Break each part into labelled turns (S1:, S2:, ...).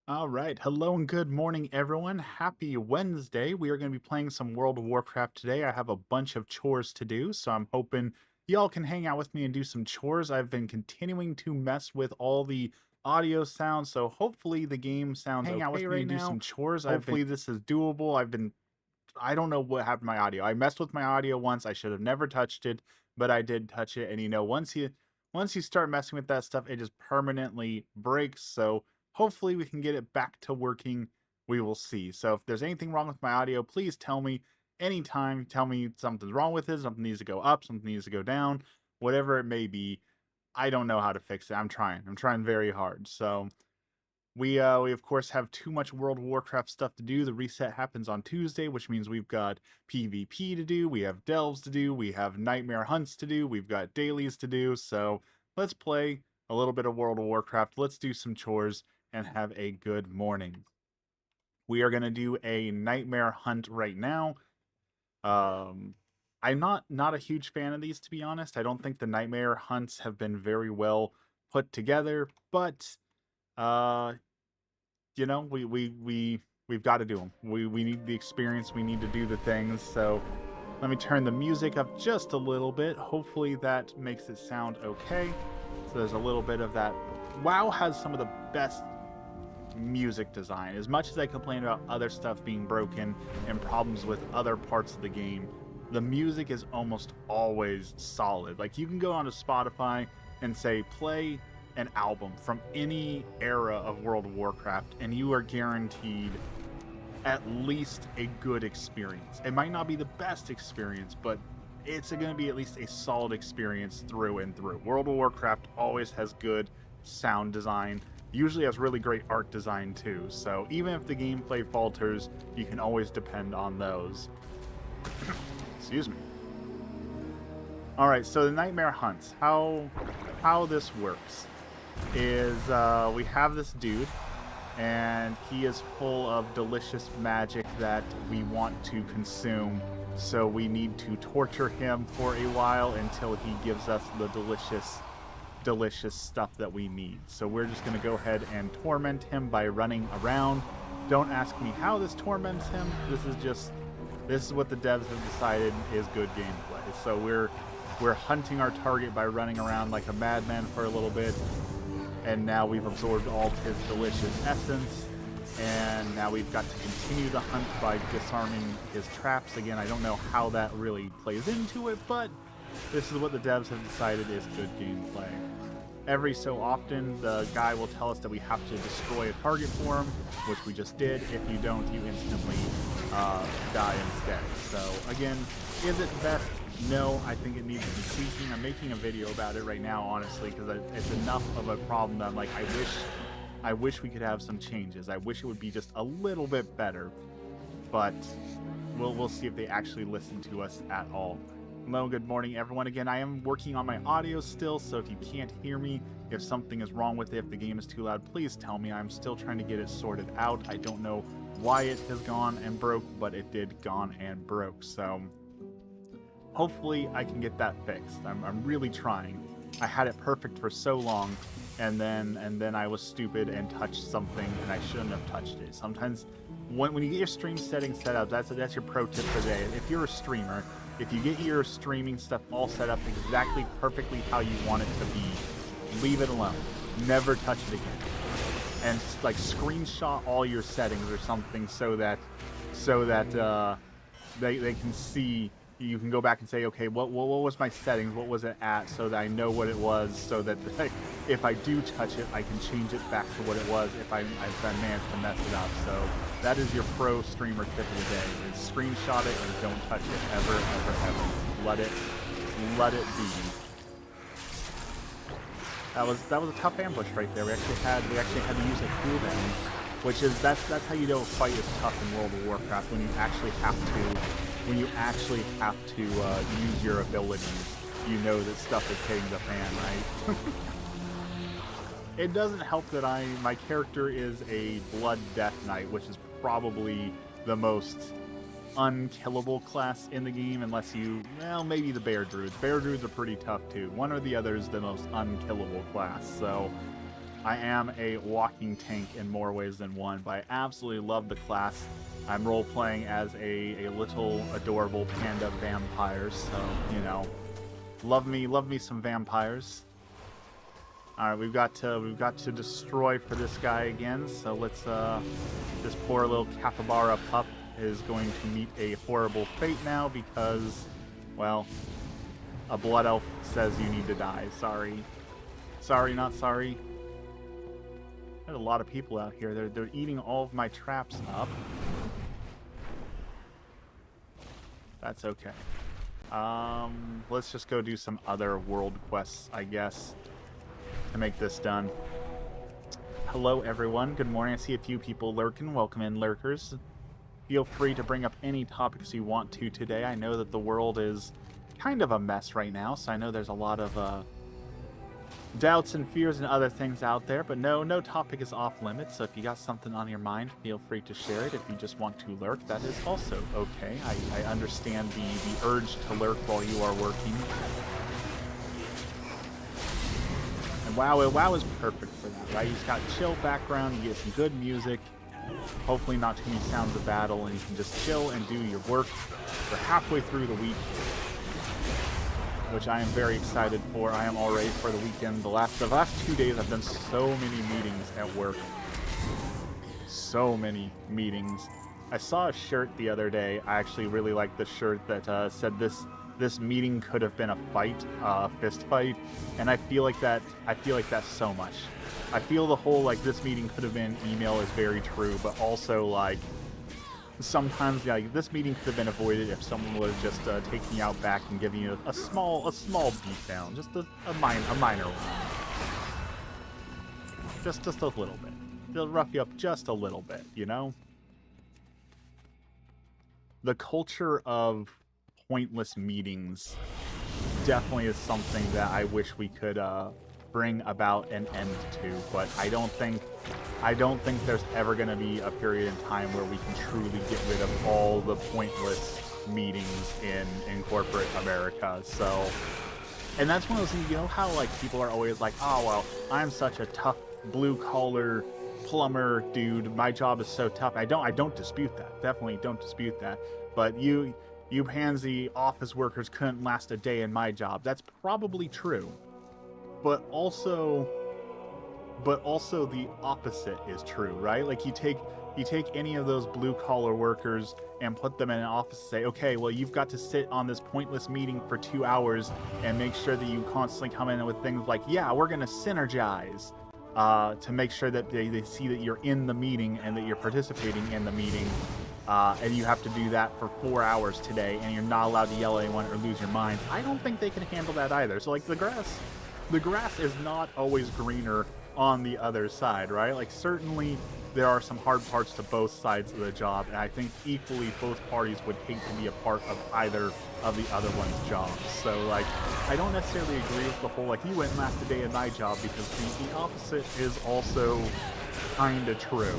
S1: All right. Hello and good morning, everyone. Happy Wednesday. We are going to be playing some World of Warcraft today. I have a bunch of chores to do, so I'm hoping y'all can hang out with me and do some chores. I've been continuing to mess with all the audio sounds, so hopefully the game sounds
S2: Hang out
S1: okay
S2: with me
S1: right
S2: and do
S1: now.
S2: some chores.
S1: Hopefully this is doable. I don't know what happened to my audio. I messed with my audio once. I should have never touched it, but I did touch it. And once you start messing with that stuff, it just permanently breaks. So hopefully we can get it back to working. We will see. So if there's anything wrong with my audio, please tell me anytime. Tell me something's wrong with it, something needs to go up, something needs to go down, whatever it may be. I don't know how to fix it. I'm trying. I'm trying very hard. So we of course have too much World of Warcraft stuff to do. The reset happens on Tuesday, which means we've got PvP to do, we have delves to do, we have nightmare hunts to do, we've got dailies to do. So let's play a little bit of World of Warcraft. Let's do some chores and have a good morning. We are gonna do a nightmare hunt right now. Um, I'm not a huge fan of these, to be honest. I don't think the nightmare hunts have been very well put together, but uh we've got to do them. We need the experience. We need to do the things. So let me turn the music up just a little bit. Hopefully that makes it sound okay. So there's a little bit of that. WoW has some of the best music design. As much as I complain about other stuff being broken and problems with other parts of the game, the music is almost always solid. Like you can go onto Spotify and say play an album from any era of World of Warcraft and you are guaranteed at least a good experience. It might not be the best experience, but it's going to be at least a solid experience through and through. World of Warcraft always has good sound design, usually has really great art design too. So even if the gameplay falters, you can always depend on those. Excuse me. All right, so the nightmare hunts. How this works is we have this dude and he is full of delicious magic that we want to consume. So we need to torture him for a while until he gives us the delicious stuff that we need. So we're just going to go ahead and torment him by running around. Don't ask me how this torments him. This is what the devs have decided is good gameplay. So we're hunting our target by running around like a madman for a little bit. And now we've absorbed all of his delicious essence. And now we've got to continue the hunt by disarming his traps. Again, I don't know how that really plays into it, but this is what the devs have decided is good gameplay. Every so often, the guy will tell us that we have to destroy a target for him, which we just did. If you don't, you instantly die instead. So again, is it best? No, I think it needs some tweaking. I'm making a video about it right now, honestly, because it's enough of a problem that I'm like, I wish we could have some changes. I wish it would be just a little bit better, but we'll see if they actually listen to us at all. Hello, good morning, everyone. Again, I am working on my audio still, so if you can't hear me, if something is wrong with it, if the game is too loud, please tell me. I'm still trying to get it sorted out. I don't know why it has gone and broke, but it did gone and broke. So hopefully I can get that fixed. I'm really trying. I had it perfect for so long, and then I was stupid and touched something, and I shouldn't have touched it. Sometimes when you get your stream settings set up, that's your pro tip for the day. If you're a streamer, if you get your streaming stuff all set up exactly perfectly how you want it to be, leave it alone. Never touch it again. And like screenshot all your settings or something so that they can see. You can go back and say, okay, what was my settings? What was it at? So that I know what it was. So that if I do touch it, I can change it back to what it was. If I manage to mess it up. So that is your pro streamer tip of the day: is screenshot it and don't touch it ever, ever, ever. Let it be. That was a tough ambush right there. We actually had to use a cooldown, which is that's how you know a fight is tough in World of Warcraft, when you actually have to use your abilities. You know that stuff is hitting the fan, right? It doesn't help that my character is a Blood Death Knight, which is probably the most unkillable class in the game, unless maybe the Bear Druids. Bear Druids are pretty tough too. One or the other is the most unkillable class. So I am a walking tank in more ways than one, but I absolutely love the class. I'm role-playing as a little adorable panda vampire, so, you know, love me some vampires. All right, we've got to destroy for this guy again, so let's, this poor little capybara pup is going to meet a horrible fate now because, well, a blood elf says you need to die. Sorry. Sorry, not sorry. There's a lot of people out here. They're eating all of my traps up. That's okay. Let's just go do some other world quests, I guess, to make this done. Hello, everyone. Good morning. I see a few people lurking. Welcome in, lurkers. Feel free to bring up any topics you want to today. I know that the world is kind of a mess right now, so I know there's a lot of doubts and fears and other things out there, but no topic is off limits, so if you got something on your mind, feel free to share it. If you just want to lurk, that is also okay. I understand the urge to lurk while you are working. And WoW is perfect for that, right? You just got chill background, you get some good music, hopefully not too many sounds of battle, and you can just chill and do your work. We're halfway through the week, which I am very excited for. I am all ready for the weekend. The last 2 days I've done so many meetings at work. So many meetings. I saw a shirt the other day. I actually really liked the shirt that said this meeting could have been a fight, fist fight, and I feel like that so much. I feel the whole like this meeting could have been email is very true, but also like sometimes, yeah, this meeting could have been avoided if someone would have just taken you out back and given you a small beatdown, just a minor one, just a little bit. They'll rough you up just a little bit, you know. The culture of pointless meetings definitely is something that I wish we could bring about an end to, but I don't think there's ever going to be a period in time where we can truly get rid of all the pointless meetings in corporate America. So, and that's one of those things, you know how like people are always like, oh well, I'm such a tough blue collar plumber dude, my job is so tough. I don't dispute that, definitely don't dispute that, but you pansy office workers couldn't last a day in my job. That's probably true, but also the opposite is true, right? Like you take any of those blue collar workers and put them in an office and say, okay, well, you've got to sit on this pointless meeting for 2 hours and make sure that you constantly come in with things like, yeah, we're going to synergize to make sure that they see that you're in the meeting and that you're participating in the meeting. And you have to do that for 4 hours today, and you're not allowed to yell at anyone or lose your mind. I don't think they can handle that either. So like the grass is not always greener on the other side, right? Like certainly there are some hard parts to both sides of the job, and I think equally both parties would hate to be a part of either of the other one's jobs. So like I don't necessarily agree with the whole like you wouldn't last a day in my job, because the opposite is also kinda true.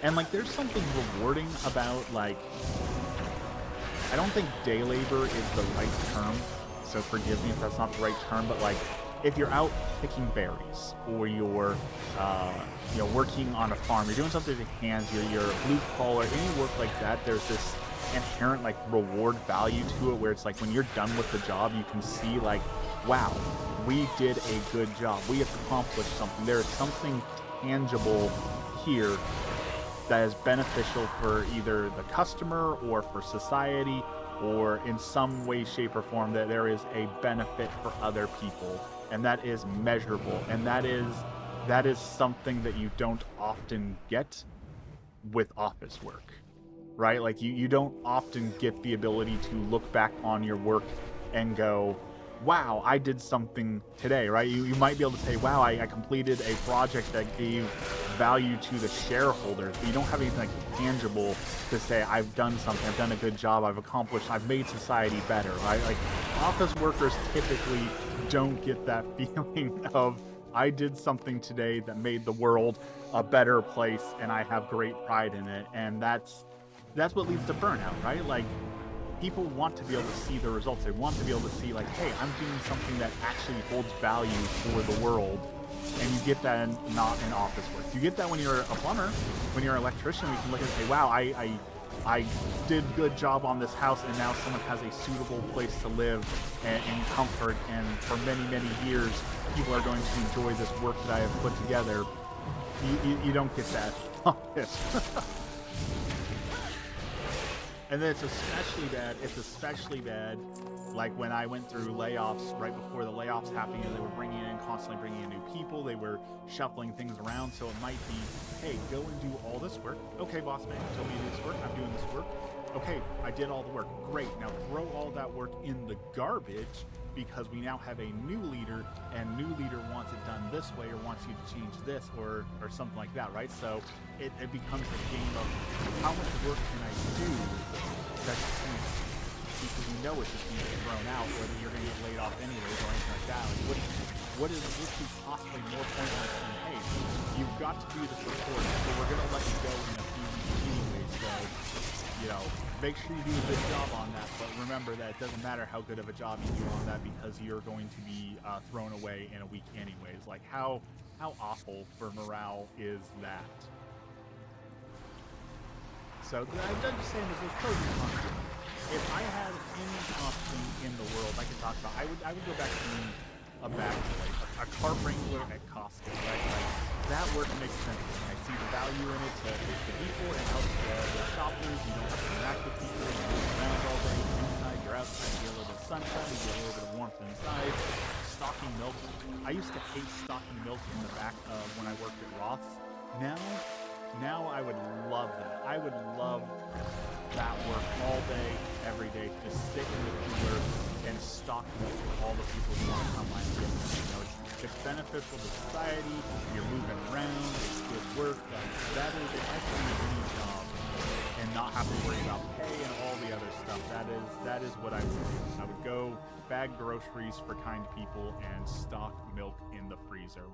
S1: And like there's something rewarding about like, I don't think day labor is the right term, so forgive me if that's not the right term, but like if you're out picking berries or you're working on a farm, you're doing something with your hands, you're blue collar, any work like that, there's this inherent like reward value to it where it's like when you're done with the job, you can see like, wow, we did a good job, we accomplished something. There is something tangible here that is beneficial for either the customer or for society, or in some way, shape, or form that there is a benefit for other people, and that is measurable, and that is something that you don't often get with office work, right? Like you don't often get the ability to look back on your work and go, wow, I did something today, right? You might be able to say, wow, I completed a project that gave value to the shareholders, but you don't have anything like tangible to say, I've done something, I've done a good job, I've made society better, right? Like office workers typically don't get that feeling of, I did something today that made the world a better place and I have great pride in it. And that's what leads to burnout, right? Like people want to be able to see the results. They want to be able to see, like, hey, I'm doing something that actually holds value for the world. And you get that not in office work. You get that when you're a plumber, when you're an electrician. We can look and say, wow, I did a good job on this house, and now someone has a suitable place to live and in comfort. And for many, many years, people are going to enjoy this work that I have put together. You don't get that in office. And then it's especially bad, like when I went through layoffs, right before the layoffs happened, and they were constantly bringing in new people. They were shuffling things around, so it might be, hey, go and do all this work. Okay, boss man, you told me to do this work. I'm doing this work. Okay, I did all the work. Great. Now throw all that work in the garbage, because we now have a new leader, and new leader wants it done this way, or wants you to change this, or something like that, right? So it becomes a game of how much work can I do that's because you know it's just going to get thrown out, or that you're going to get laid off anyways, or anything like that. Like, what is possibly more pointless than, hey, you've got to do this report, so we're going to let you go in a few weeks anyway, so, you know, make sure you do a good job on that, but remember that it doesn't matter how good of a job you do on that, because you're going to be thrown away in a week anyways. Like, how awful for morale is that? So I'm just saying there's pros and cons. If I had any option in the world I could talk about, I would go back to being a bag boy, a cart wrangler at Costco, right? Like, that work makes sense to me. I see the value in it to people. It helps the shoppers. You don't have to interact with people. You're moving around all day. You're inside, you're outside. You get a little bit of sunshine. You get a little bit of warmth inside. Stocking milk. I used to hate stocking milk in the back when I worked at Roth's. Now I would love that. I would love that work all day, every day, to just sit in the cooler and stock milk for all the people who want to come by and get them. You know, it's beneficial to society. You're moving around. It's good work. That is, if I could do any job and not have to worry about pay and all the other stuff, that is what I would do. I would go bag groceries for kind people and stock milk in the freezer.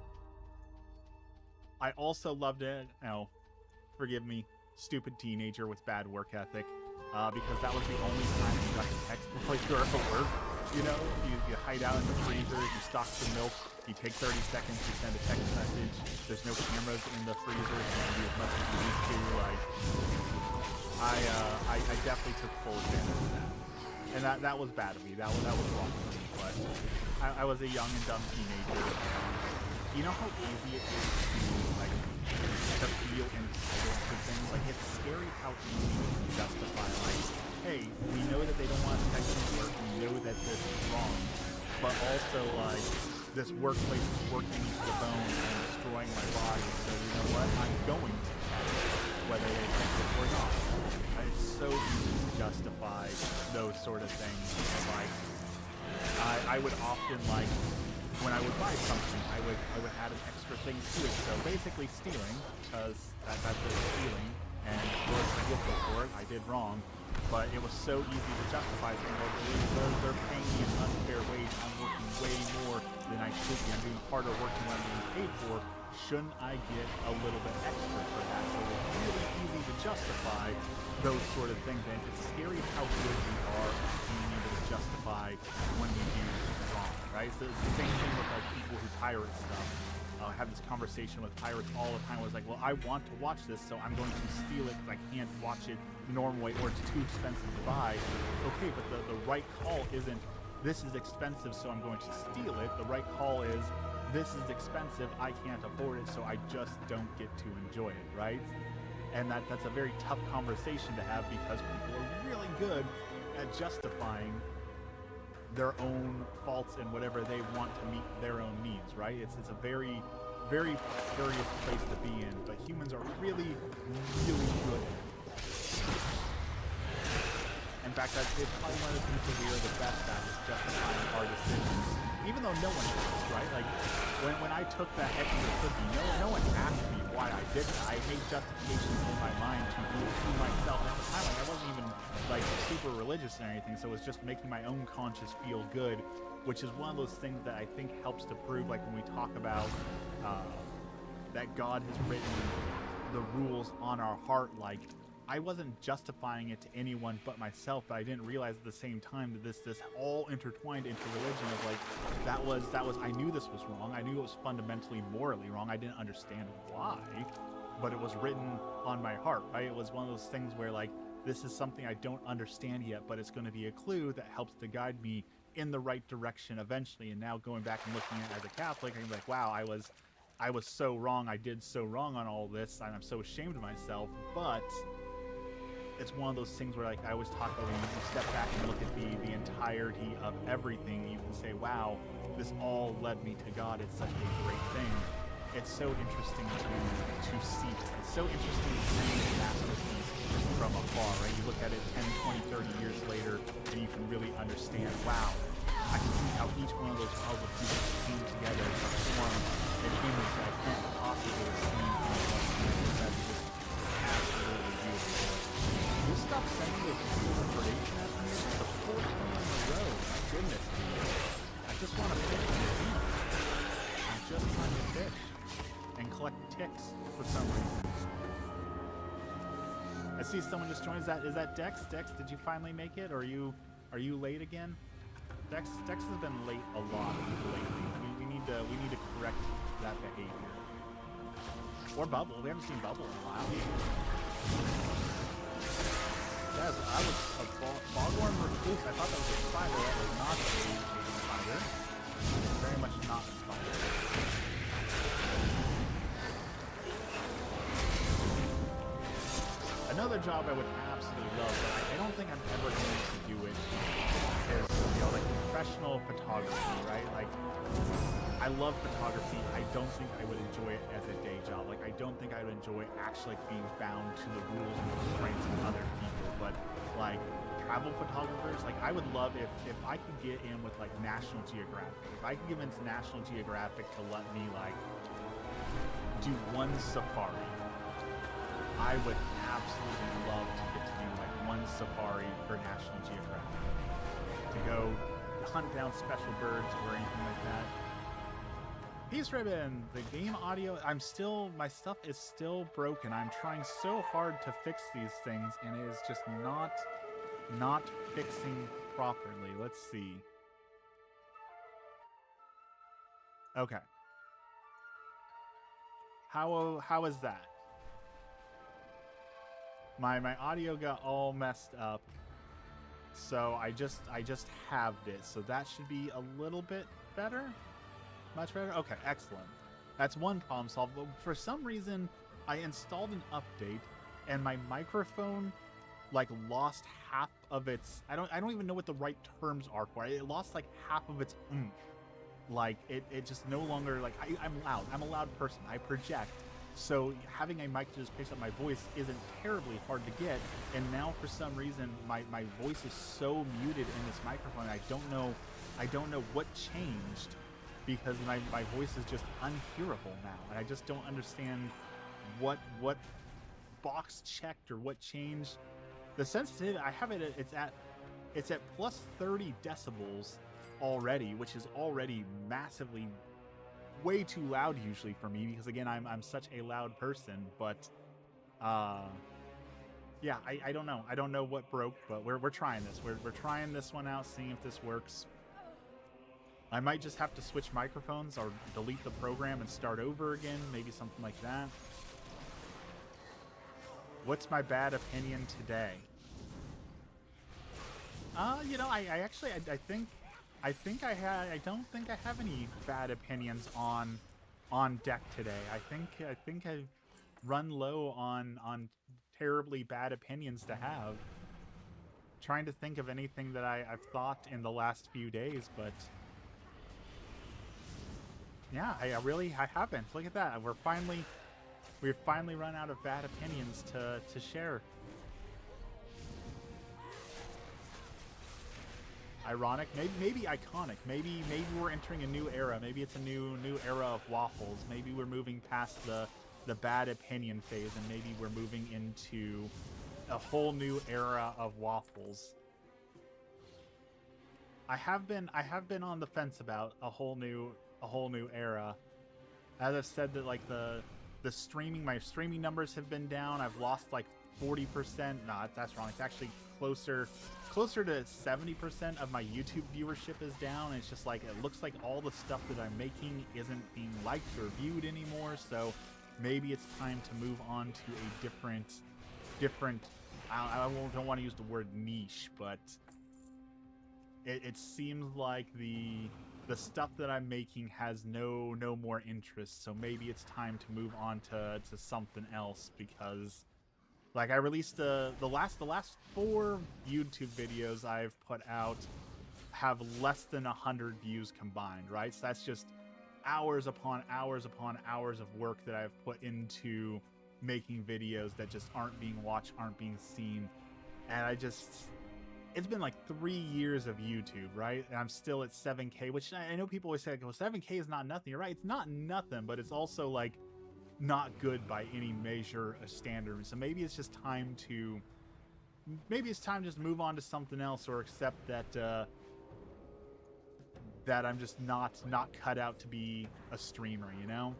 S1: I also loved it. Forgive me, stupid teenager with bad work ethic, because that was the only time you got to text before you were at work. You know, you hide out in the freezer, you stock the milk, you take 30 seconds to send a text message. There's no cameras in the freezer, so you can do as much as you need to. Like, I definitely took full advantage of that, and that was bad of me. That was wrong of me. But I was a young and dumb teenager. You know how easy it is to feel entitled to things? Like, it's scary how easy it is to justify, like, hey, we know that they don't want to text me work, we know that this is wrong, but also, like, this workplace is working me to the bone and destroying my body, so you know what, I'm going to, whether they think it or not. It's so easy to justify those sort of things. And, like, I would often, like, when I would buy something, I would add an extra thing to it. So basically stealing, because that's stealing, and of course I will pay for it. I did wrong, but it was so easy to justify saying, well, they're paying me an unfair wage. I'm working way more than I should be. I'm doing harder work than I'm being paid for. Shouldn't I get a little bit extra for that? So it's really easy to justify those sort of things, and it's scary how good we are at being able to justify when we do wrong. Right? So it's the same thing with, like, people who pirate stuff. I have this conversation with pirates all the time. I was like, well, I want to watch this, so I'm going to steal it because I can't watch it normal way, or it's too expensive to buy. Okay, but the right call isn't, this is expensive, so I'm going to steal it. The right call is, this is expensive, I can't afford it, so I just don't get to enjoy it, right? And that's a very tough conversation to have, because people are really good at justifying their own faults and whatever they want to meet their own needs, right? It's a very, very curious place to be in, but humans are really, really good at it. In fact, it's probably one of the things that we are the best at, is justifying our decisions, even though no one does, right? Like, when I took that extra cookie, no one asked me why I did that. I made justifications in my mind to myself. At the time, like, I wasn't even, like, super religious or anything, so it was just making my own conscience feel good, which is one of those things that I think helps to prove, like, when we talk about that God has written the rules on our heart, like, I wasn't justifying it to anyone but myself, but I didn't realize at the same time that this all intertwined into religion of like that was I knew this was wrong. I knew it was fundamentally morally wrong. I didn't understand why, but it was written on my heart, right? It was one of those things where like this is something I don't understand yet, but it's going to be a clue that helps to guide me in the right direction eventually. And now going back and looking at it as a Catholic, I'm like, wow, I was so wrong. I did so wrong on all this, and I'm so ashamed of myself. But it's one of those things where, like, I always talk about when you step back and look at the entirety of everything, you can say, wow, this all led me to God. It's such a great thing. It's so interesting to see. It's so interesting to see the masterpiece from afar, right? You look at it 10, 20, 30 years later, and you can really understand, wow, I can see how each one of those puzzle pieces came together to form an image that I can't possibly have seen anyone. That's just absolutely beautiful. You stop sending those pieces of information at me the fourth one on the road. My goodness. I just want to fish and eat. I'm just trying to fish and collect ticks for some reason. I see someone just joined. Is that Dex? Dex, did you finally make it? Or are you late again? Dex has been late a lot lately. We need to correct that behavior. Or Bubble. We haven't seen Bubble in a while. Yes, I was a Foghorn Recluse. I thought that was a spider. That was not a spider. Very much not a spider. Another job I would absolutely love, but I don't think I'm ever going to do it, is, like professional photography, right? Like, I love photography. I don't think I would enjoy it as a day job. Like, I don't think I would enjoy actually being bound to the rules and constraints of other people. But, like, travel photographers, like, I would love if I could get in with, like, National Geographic. If I could give in to National Geographic to let me, like, do one safari, I would absolutely love to get to do, like, one safari for National Geographic. To go hunt down special birds or anything like that. Peace Ribbon, the game audio, my stuff is still broken. I'm trying so hard to fix these things, and it is just not fixing properly. Let's see. Okay. How is that? My audio got all messed up. So I just halved it. So that should be a little bit better. Much better? Okay, excellent. That's one problem solved. But for some reason, I installed an update and my microphone like lost half of its I don't even know what the right terms are for it. It lost like half of its oomph. Like it just no longer like I'm loud. I'm a loud person. I project. So having a mic to just pick up my voice isn't terribly hard to get. And now for some reason my voice is so muted in this microphone. I don't know what changed, because my voice is just unhearable now. And I just don't understand what box checked or what changed. The sensitivity I have it's at plus 30 decibels already, which is already massively way too loud usually for me, because again I'm such a loud person. But yeah, I don't know what broke, but we're trying this. We're trying this one out, seeing if this works. I might just have to switch microphones or delete the program and start over again, maybe something like that. What's my bad opinion today? I don't think I have any bad opinions on deck today. I think I've run low on terribly bad opinions to have. Trying to think of anything that I've thought in the last few days, but yeah, I haven't. Look at that. We've finally run out of bad opinions to share. Ironic, maybe iconic. Maybe we're entering a new era. Maybe it's a new era of waffles. Maybe we're moving past the bad opinion phase, and maybe we're moving into a whole new era of waffles. I have been on the fence about a whole new era. As I've said, that like my streaming numbers have been down. I've lost like 40%. No, that's wrong. It's actually closer to 70% of my YouTube viewership is down. It's just like, it looks like all the stuff that I'm making isn't being liked or viewed anymore. So maybe it's time to move on to a different. I don't want to use the word niche, but it seems like the stuff that I'm making has no more interest. So maybe it's time to move on to something else, because like I released the last 4 YouTube videos I've put out have less than 100 views combined, right? So that's just hours upon hours upon hours of work that I've put into making videos that just aren't being watched, aren't being seen. And it's been like 3 years of YouTube, right? And I'm still at 7K, which I know people always say, well, 7K is not nothing. You're right, it's not nothing, but it's also like not good by any measure of standard. So maybe it's just time to just move on to something else, or accept that that I'm just not cut out to be a streamer, you know?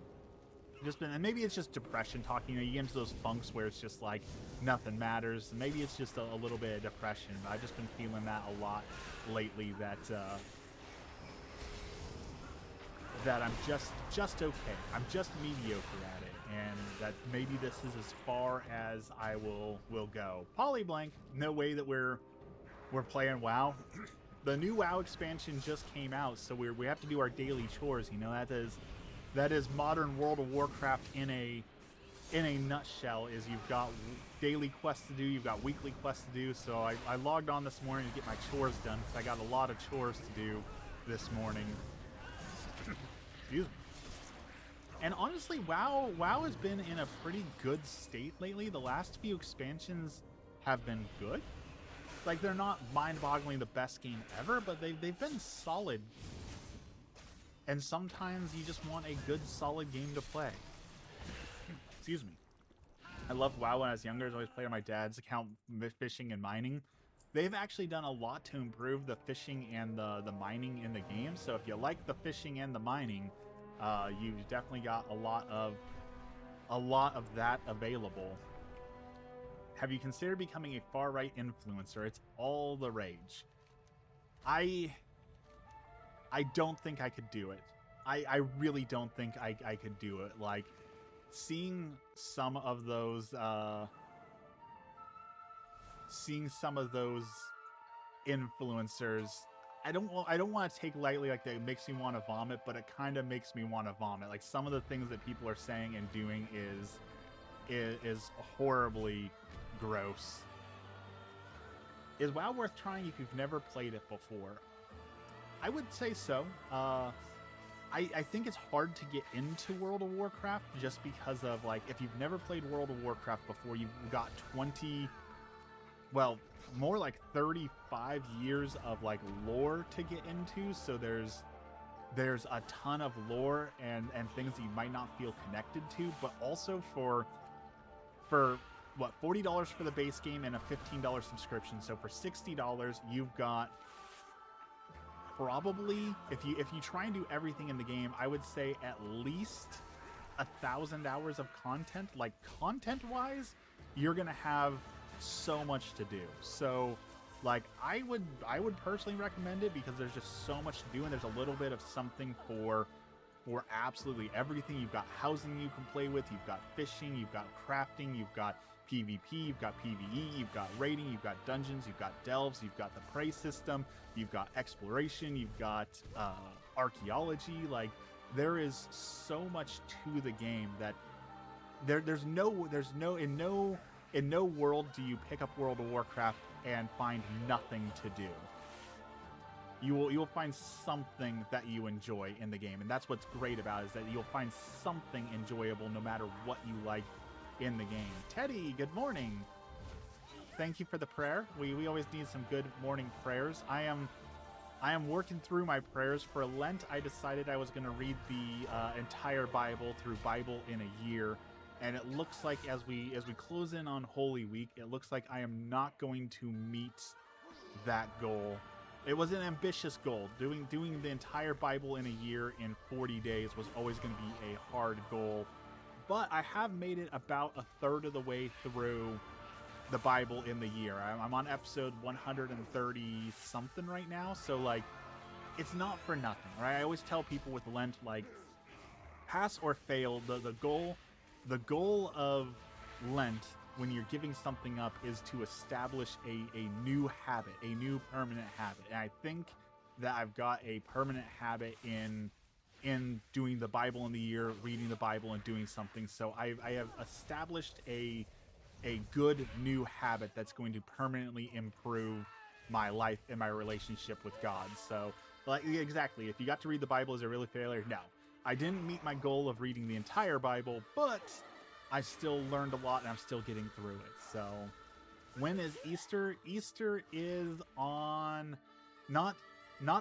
S1: And maybe it's just depression talking. You get into those funks where it's just like nothing matters. Maybe it's just a little bit of depression. But I've just been feeling that a lot lately. That I'm just okay. I'm just mediocre at it, and that maybe this is as far as I will go. Polyblank, no way that we're playing WoW. The new WoW expansion just came out, so we have to do our daily chores. You know, that is modern World of Warcraft in a nutshell. Is you've got daily quests to do, you've got weekly quests to do. So I logged on this morning to get my chores done, because I got a lot of chores to do this morning. Excuse me. And honestly, WoW has been in a pretty good state lately. The last few expansions have been good. Like, they're not mind-boggling the best game ever, but they've been solid. And sometimes you just want a good, solid game to play. Excuse me. I loved WoW when I was younger. I always played on my dad's account, fishing and mining. They've actually done a lot to improve the fishing and the mining in the game. So if you like the fishing and the mining, you've definitely got a lot of that available. Have you considered becoming a far-right influencer? It's all the rage. I don't think I could do it. I really don't think I could do it. Like, seeing some of those influencers, I don't want to take lightly, like, that makes me want to vomit, but it kind of makes me want to vomit. Like, some of the things that people are saying and doing is horribly gross. Is WoW worth trying if you've never played it before? I would say so. I think it's hard to get into World of Warcraft just because of, like, if you've never played World of Warcraft before, you've got more like 35 years of, like, lore to get into. So there's a ton of lore and things that you might not feel connected to, but also for what, $40 for the base game and a $15 subscription. So for $60, you've got probably, if you try and do everything in the game, I would say at least 1,000 hours of content. Like, content-wise, you're gonna have so much to do. So, like, I would personally recommend it because there's just so much to do, and there's a little bit of something for absolutely everything. You've got housing you can play with, you've got fishing, you've got crafting, you've got PvP, you've got PvE, you've got raiding, you've got dungeons, you've got delves, you've got the prey system, you've got exploration, you've got archaeology. Like, there is so much to the game that in no world do you pick up World of Warcraft and find nothing to do. You will find something that you enjoy in the game, and that's what's great about it, is that you'll find something enjoyable no matter what you like in the game. Teddy, good morning. Thank you for the prayer. We always need some good morning prayers. I am working through my prayers for Lent. I decided I was going to read the entire Bible through Bible in a year, and it looks like as we close in on Holy Week, it looks like I am not going to meet that goal. It was an ambitious goal. Doing the entire Bible in a year in 40 days was always going to be a hard goal. But I have made it about a third of the way through the Bible in the year. I'm on episode 130 something right now, so like it's not for nothing, right? I always tell people with Lent, like, pass or fail. The goal of Lent, when you're giving something up, is to establish a new habit, a new permanent habit. And I think that I've got a permanent habit in doing the Bible in the year, reading the Bible, and doing something. So I have established a good new habit that's going to permanently improve my life and my relationship with God. So, like, exactly, if you got to read the Bible, is it really a failure? No. I didn't meet my goal of reading the entire Bible, but I still learned a lot and I'm still getting through it. So, when is Easter? Easter is on not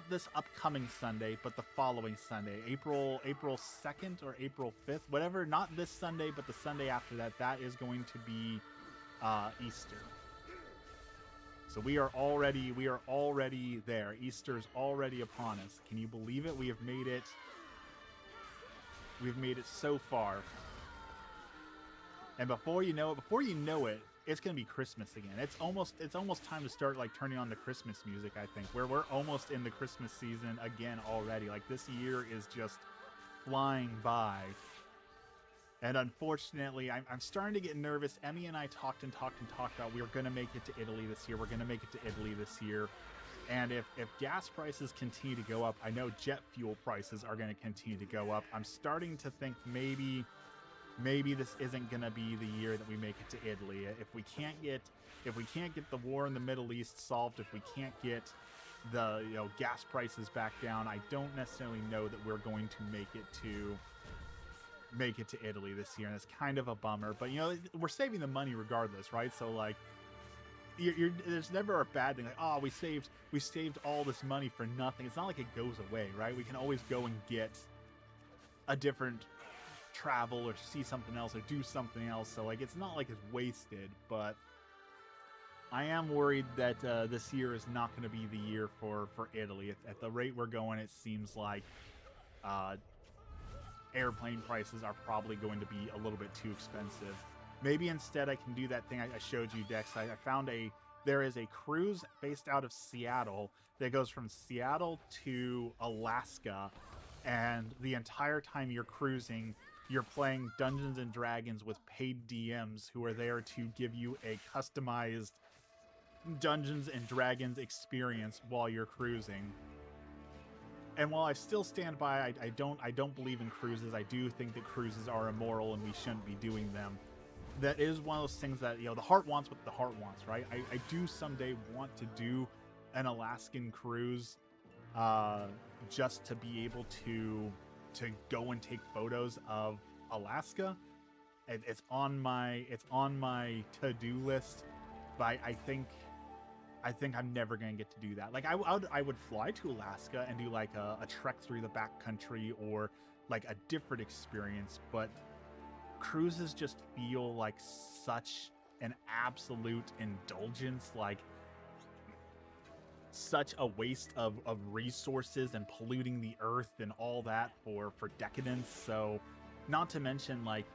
S1: this upcoming Sunday, but the following Sunday, April 2nd or April 5th, whatever. Not this Sunday, but the Sunday after that. That is going to be Easter. So we are already there. Easter's already upon us. Can you believe it? We've made it so far. And before you know it, it's gonna be Christmas again. It's almost time to start like turning on the Christmas music, I think. We're almost in the Christmas season again already. Like, this year is just flying by. And unfortunately, I'm starting to get nervous. Emmy and I talked about we were going to make it to Italy this year. And if gas prices continue to go up, I know jet fuel prices are going to continue to go up. I'm starting to think maybe this isn't going to be the year that we make it to Italy. If we can't get the war in the Middle East solved, if we can't get the gas prices back down, I don't necessarily know that we're going to make it to Italy this year, and it's kind of a bummer. But we're saving the money regardless, right? So like, there's never a bad thing. Like, oh, we saved all this money for nothing. It's not like it goes away, right? We can always go and get a different travel or see something else or do something else. So like, it's not like it's wasted. But I am worried that this year is not going to be the year for Italy. At the rate we're going, it seems like airplane prices are probably going to be a little bit too expensive. Maybe instead I can do that thing I showed you, Dex. I found there is a cruise based out of Seattle that goes from Seattle to Alaska, and the entire time you're cruising, you're playing Dungeons and Dragons with paid DMs who are there to give you a customized Dungeons and Dragons experience while you're cruising. And while I still stand by, I don't believe in cruises. I do think that cruises are immoral and we shouldn't be doing them. That is one of those things that, the heart wants what the heart wants, right? I do someday want to do an Alaskan cruise, just to be able to go and take photos of Alaska. It's on my to-do list, but I think I'm never going to get to do that. Like, I would fly to Alaska and do like a trek through the backcountry or like a different experience, but cruises just feel like such an absolute indulgence, like such a waste of resources and polluting the earth and all that for decadence. So, not to mention, like,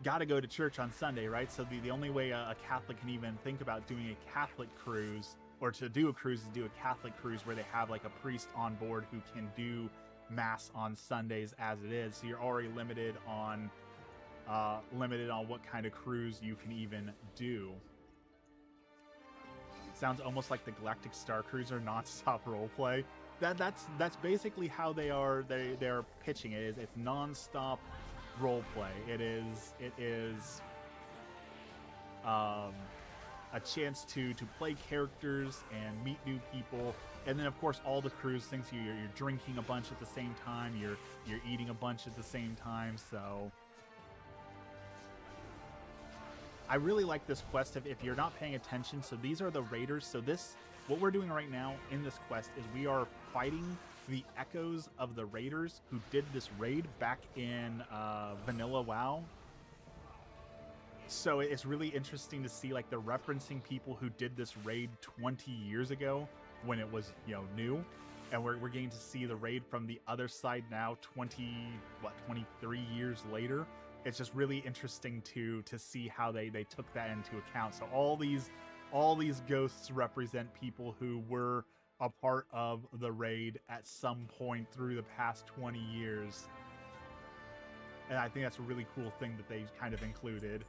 S1: gotta go to church on Sunday, right? So the only way a Catholic can even think about doing a Catholic cruise, or to do a cruise, is do a Catholic cruise where they have like a priest on board who can do mass on Sundays as it is. So you're already limited on what kind of cruise you can even do. Sounds almost like the Galactic Star Cruiser non-stop roleplay. That's basically how they're pitching it. It's non-stop roleplay. It is a chance to play characters and meet new people, and then of course all the cruise things. You're drinking a bunch at the same time. You're eating a bunch at the same time. So I really like this quest. If you're not paying attention, so these are the raiders. So what we're doing right now in this quest is we are fighting the echoes of the raiders who did this raid back in Vanilla WoW. So it's really interesting to see, like, they're referencing people who did this raid 20 years ago when it was, new. And we're getting to see the raid from the other side now, 23 years later. it's just really interesting to see how they took that into account. So all these ghosts represent people who were a part of the raid at some point through the past 20 years. And I think that's a really cool thing that they kind of included.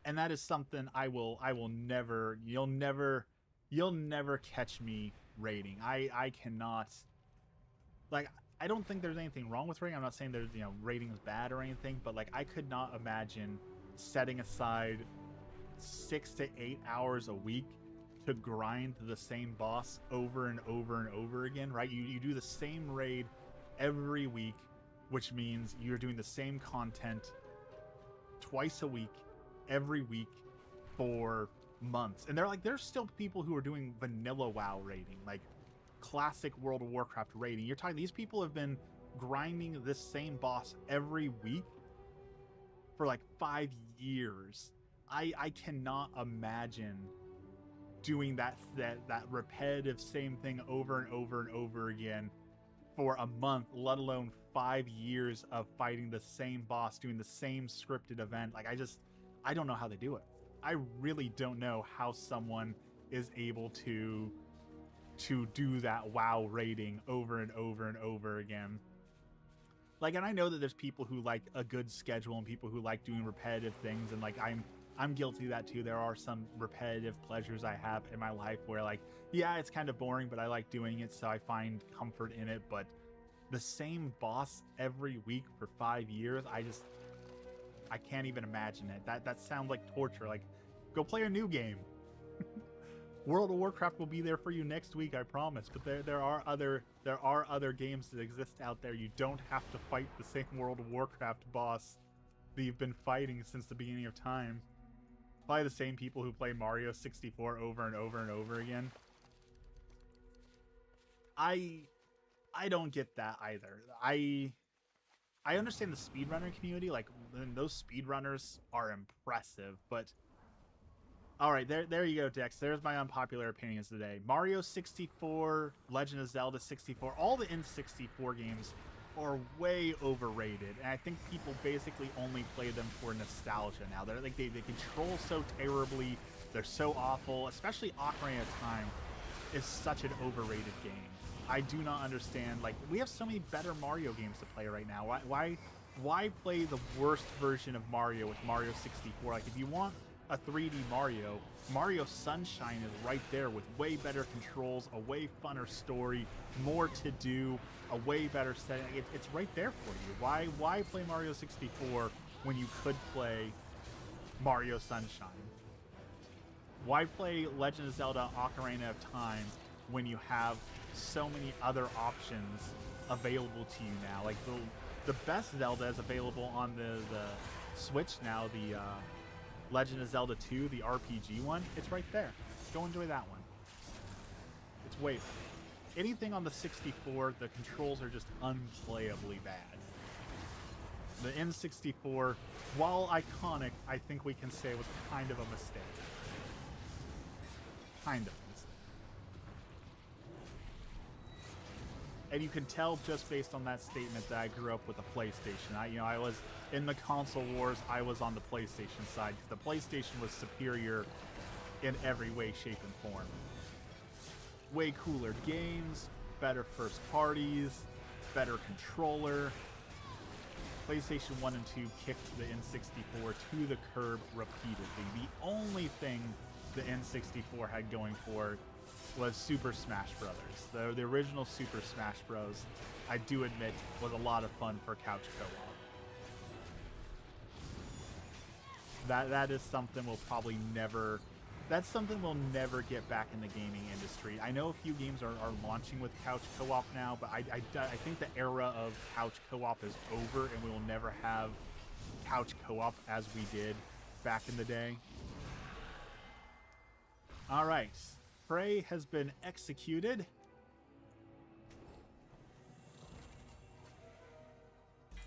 S1: And that is something I will never, you'll never catch me raiding. I cannot, like, I don't think there's anything wrong with raiding. I'm not saying there's, raiding is bad or anything, but like, I could not imagine setting aside 6 to 8 hours a week to grind the same boss over and over and over again, right? You do the same raid every week, which means you're doing the same content twice a week, every week for months. And there's still people who are doing vanilla WoW raiding, like classic World of Warcraft raiding. You're talking, these people have been grinding this same boss every week for like 5 years. I cannot imagine doing that repetitive same thing over and over and over again for a month, let alone 5 years of fighting the same boss, doing the same scripted event. Like, I don't know how they do it. I really don't know how someone is able to do that WoW raiding over and over and over again. Like, and I know that there's people who like a good schedule and people who like doing repetitive things, and like I'm guilty of that too. There are some repetitive pleasures I have in my life where, like, yeah, it's kind of boring, but I like doing it, so I find comfort in it. But the same boss every week for 5 years, I can't even imagine it. That sounds like torture. Like, go play a new game. World of Warcraft will be there for you next week, I promise. But there are other games that exist out there. You don't have to fight the same World of Warcraft boss that you've been fighting since the beginning of time. Probably the same people who play Mario 64 over and over and over again. I don't get that either. I understand the speedrunner community. Like, those speedrunners are impressive, but all right, there you go, Dex. There's my unpopular opinions today. Mario 64, Legend of Zelda 64, all the N64 games are way overrated, and I think people basically only play them for nostalgia now. They're like, they control so terribly, they're so awful. Especially Ocarina of Time is such an overrated game. I do not understand. Like, we have so many better Mario games to play right now. Why play the worst version of Mario with Mario 64? Like, if you want a 3D Mario Sunshine is right there with way better controls, a way funner story, more to do, a way better setting. It's right there for you. Why play Mario 64 when you could play Mario Sunshine? Why play Legend of Zelda Ocarina of Time when you have so many other options available to you now? Like, the best Zelda is available on the Switch now, the Legend of Zelda 2, the RPG one. It's right there. Go enjoy that one. It's way better. Anything on the 64, the controls are just unplayably bad. The N64, while iconic, I think we can say was kind of a mistake. Kind of a mistake. And you can tell just based on that statement that I grew up with a PlayStation. I was in the console wars. I was on the PlayStation side because the PlayStation was superior in every way, shape, and form. Way cooler games, better first parties, better controller. PlayStation 1 and 2 kicked the N64 to the curb repeatedly. The only thing the N64 had going for it was Super Smash Brothers. The original Super Smash Bros, I do admit, was a lot of fun for couch co-op. That is something we'll probably never... That's something we'll never get back in the gaming industry. I know a few games are launching with couch co-op now, but I think the era of couch co-op is over, and we will never have couch co-op as we did back in the day. All right. Prey has been executed.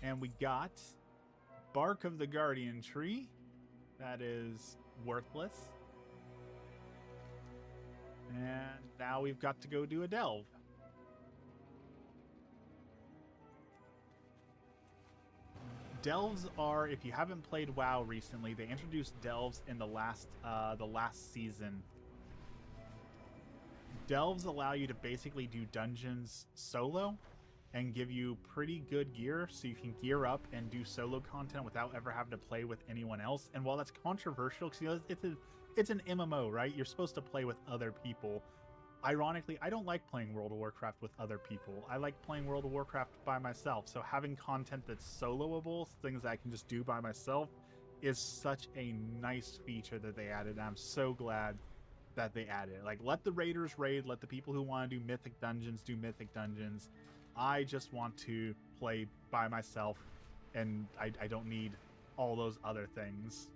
S1: And we got Bark of the Guardian Tree. That is worthless. And now we've got to go do a delve. delves are, if you haven't played WoW recently, they introduced delves in the last season. Delves allow you to basically do dungeons solo and give you pretty good gear, so you can gear up and do solo content without ever having to play with anyone else. And while that's controversial, because it's an MMO, right? You're supposed to play with other people. Ironically, I don't like playing World of Warcraft with other people. I like playing World of Warcraft by myself. So having content that's soloable, things that I can just do by myself, is such a nice feature that they added. And I'm so glad that they added it. Like, let the raiders raid, let the people who want to do mythic dungeons do mythic dungeons. I just want to play by myself, and I don't need all those other things.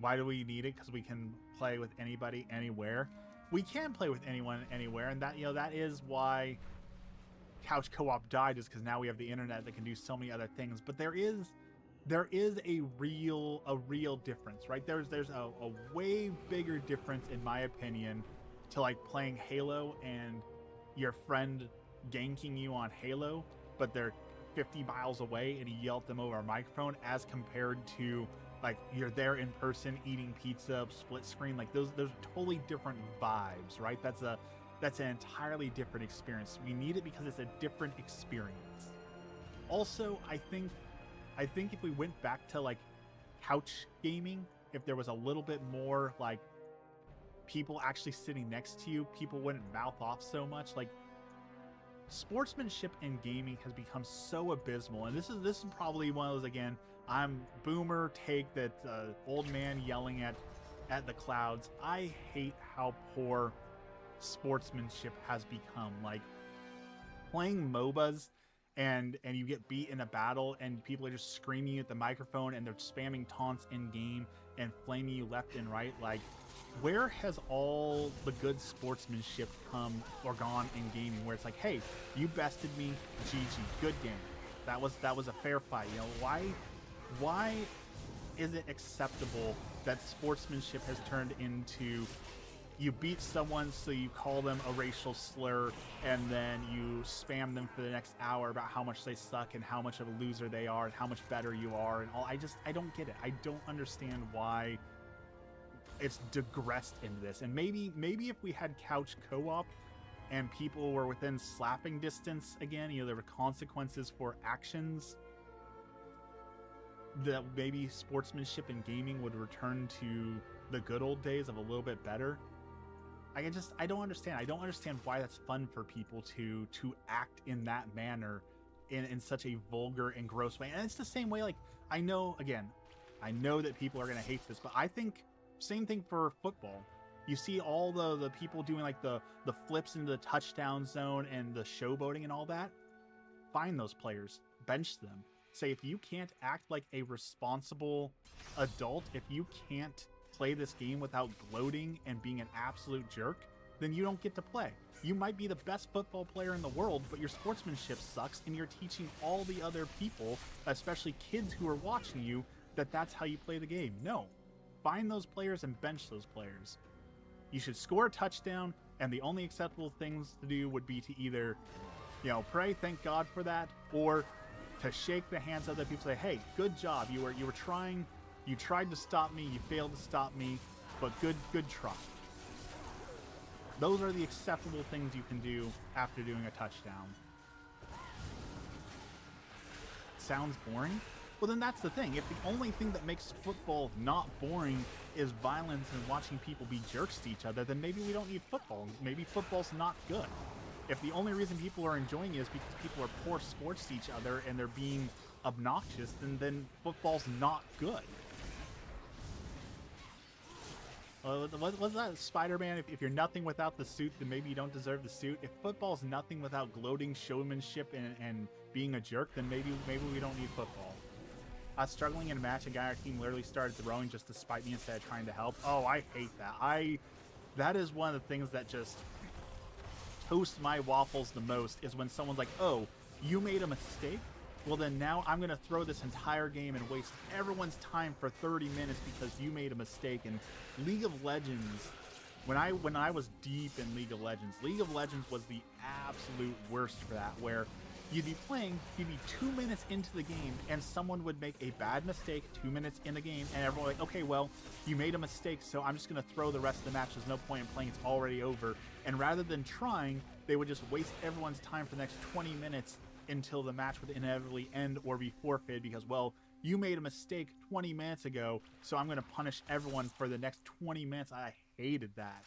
S1: Why do we need it? Because we can play with anybody, anywhere. We can play with anyone, anywhere, and that, that is why couch co-op died, is because now we have the internet that can do so many other things. But there is a real difference, right? There's a way bigger difference, in my opinion, to like playing Halo and your friend ganking you on Halo, but they're 50 miles away and you yell at them over a microphone, as compared to like you're there in person eating pizza, split screen. Like those totally different vibes, right? That's an entirely different experience. We need it because it's a different experience. Also, I think if we went back to like couch gaming, if there was a little bit more like people actually sitting next to you, people wouldn't mouth off so much. Like, sportsmanship in gaming has become so abysmal, and this is probably one of those, again, I'm boomer take that old man yelling at the clouds. I hate how poor sportsmanship has become. Like, playing MOBAs and you get beat in a battle and people are just screaming at the microphone and they're spamming taunts in game and flaming you left and right. Like, where has all the good sportsmanship come or gone in gaming, where it's like, hey, you bested me, GG, good game, that was a fair fight? Why is it acceptable that sportsmanship has turned into, you beat someone, so you call them a racial slur, and then you spam them for the next hour about how much they suck and how much of a loser they are and how much better you are and all? I don't get it. I don't understand why it's digressed into this. And maybe if we had couch co-op and people were within slapping distance again, there were consequences for actions, that maybe sportsmanship in gaming would return to the good old days of a little bit better. I don't understand. I don't understand why that's fun for people to act in that manner, in such a vulgar and gross way. And it's the same way, like, I know that people are going to hate this, but I think same thing for football. You see all the people doing like the flips into the touchdown zone and the showboating and all that. Find those players, bench them. Say, if you can't act like a responsible adult, if you can't play this game without gloating and being an absolute jerk, then you don't get to play. You might be the best football player in the world, but your sportsmanship sucks, and you're teaching all the other people, especially kids who are watching you, that that's how you play the game. No. Find those players and bench those players. You should score a touchdown, and the only acceptable things to do would be to either, pray, thank God for that, or to shake the hands of other people, say, hey, good job. You were trying. You tried to stop me, you failed to stop me, but good try. Those are the acceptable things you can do after doing a touchdown. Sounds boring? Well, then that's the thing. If the only thing that makes football not boring is violence and watching people be jerks to each other, then maybe we don't need football. Maybe football's not good. If the only reason people are enjoying it is because people are poor sports to each other and they're being obnoxious, then football's not good. What's that, Spider-Man? If you're nothing without the suit, then maybe you don't deserve the suit. If football's nothing without gloating, showmanship, and being a jerk, then maybe we don't need football. I was struggling in a match, a guy on our team literally started throwing just to spite me instead of trying to help. Oh, I hate that. That is one of the things that just toast my waffles the most, is when someone's like, oh, you made a mistake? Well, then now I'm going to throw this entire game and waste everyone's time for 30 minutes because you made a mistake. And League of Legends When I was deep in League of Legends was the absolute worst for that, where you'd be 2 minutes into the game, and someone would make a bad mistake 2 minutes in the game, and everyone would be like, okay, well, you made a mistake, so I'm just going to throw the rest of the match. There's no point in playing. It's already over. And rather than trying, they would just waste everyone's time for the next 20 minutes until the match would inevitably end or be forfeited because, well, you made a mistake 20 minutes ago, so I'm going to punish everyone for the next 20 minutes. I hated that.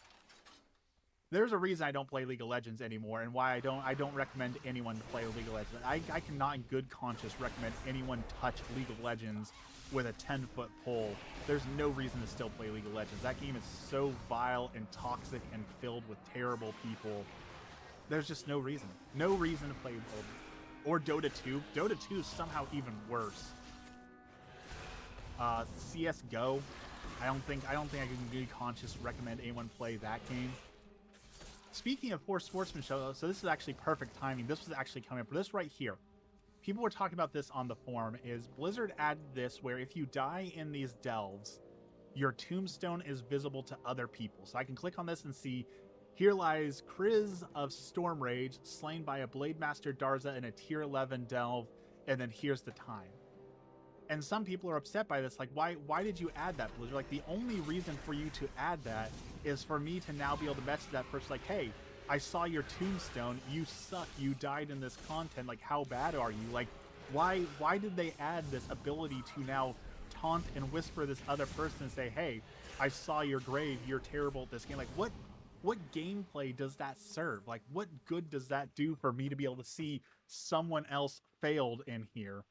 S1: There's a reason I don't play League of Legends anymore, and why I don't recommend anyone to play League of Legends. I cannot in good conscience recommend anyone touch League of Legends with a 10-foot pole. There's no reason to still play League of Legends. That game is so vile and toxic and filled with terrible people. There's just no reason. No reason to play or Dota 2. Dota 2 is somehow even worse. CS:GO. I don't think I can in good conscience recommend anyone play that game. Speaking of poor sportsmanship, so this is actually perfect timing. This was actually coming up. This right here. People were talking about this on the forum, is Blizzard added this where if you die in these delves, your tombstone is visible to other people. So I can click on this and see, here lies Kriz of Storm Rage, slain by a Blade Master Darza in a tier 11 delve, and then here's the time. And some people are upset by this, like, why did you add that, Blizzard? Like, the only reason for you to add that is for me to now be able to message that person, like, hey, I saw your tombstone, you suck, you died in this content, like, how bad are you? Like, why did they add this ability to now taunt and whisper this other person and say, hey, I saw your grave, you're terrible at this game? Like, what gameplay does that serve? Like, what good does that do for me to be able to see someone else failed in here?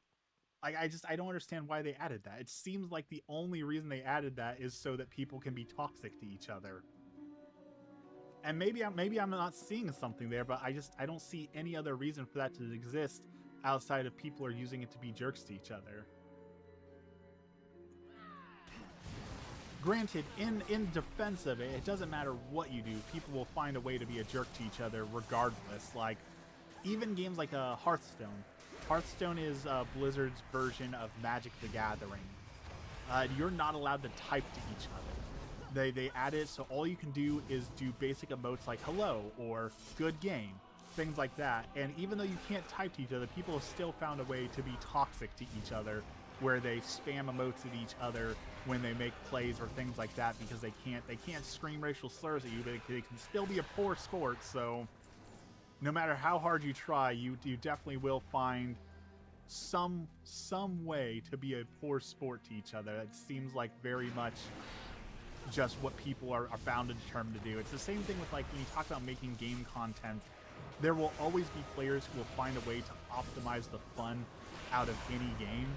S1: I don't understand why they added that. It seems like the only reason they added that is so that people can be toxic to each other. And maybe I'm not seeing something there, but I don't see any other reason for that to exist outside of people are using it to be jerks to each other. Granted, in defense of it, it doesn't matter what you do. People will find a way to be a jerk to each other regardless. Like, even games like Hearthstone. Hearthstone is Blizzard's version of Magic the Gathering. You're not allowed to type to each other. They added so all you can do is do basic emotes like hello or good game, things like that. And even though you can't type to each other, people have still found a way to be toxic to each other, where they spam emotes at each other when they make plays or things like that because they can't scream racial slurs at you, but they can still be a poor sport. So no matter how hard you try, you definitely will find some way to be a poor sport to each other. It seems like very much just what people are bound and determined to do. It's the same thing with, like, when you talk about making game content, there will always be players who will find a way to optimize the fun out of any game.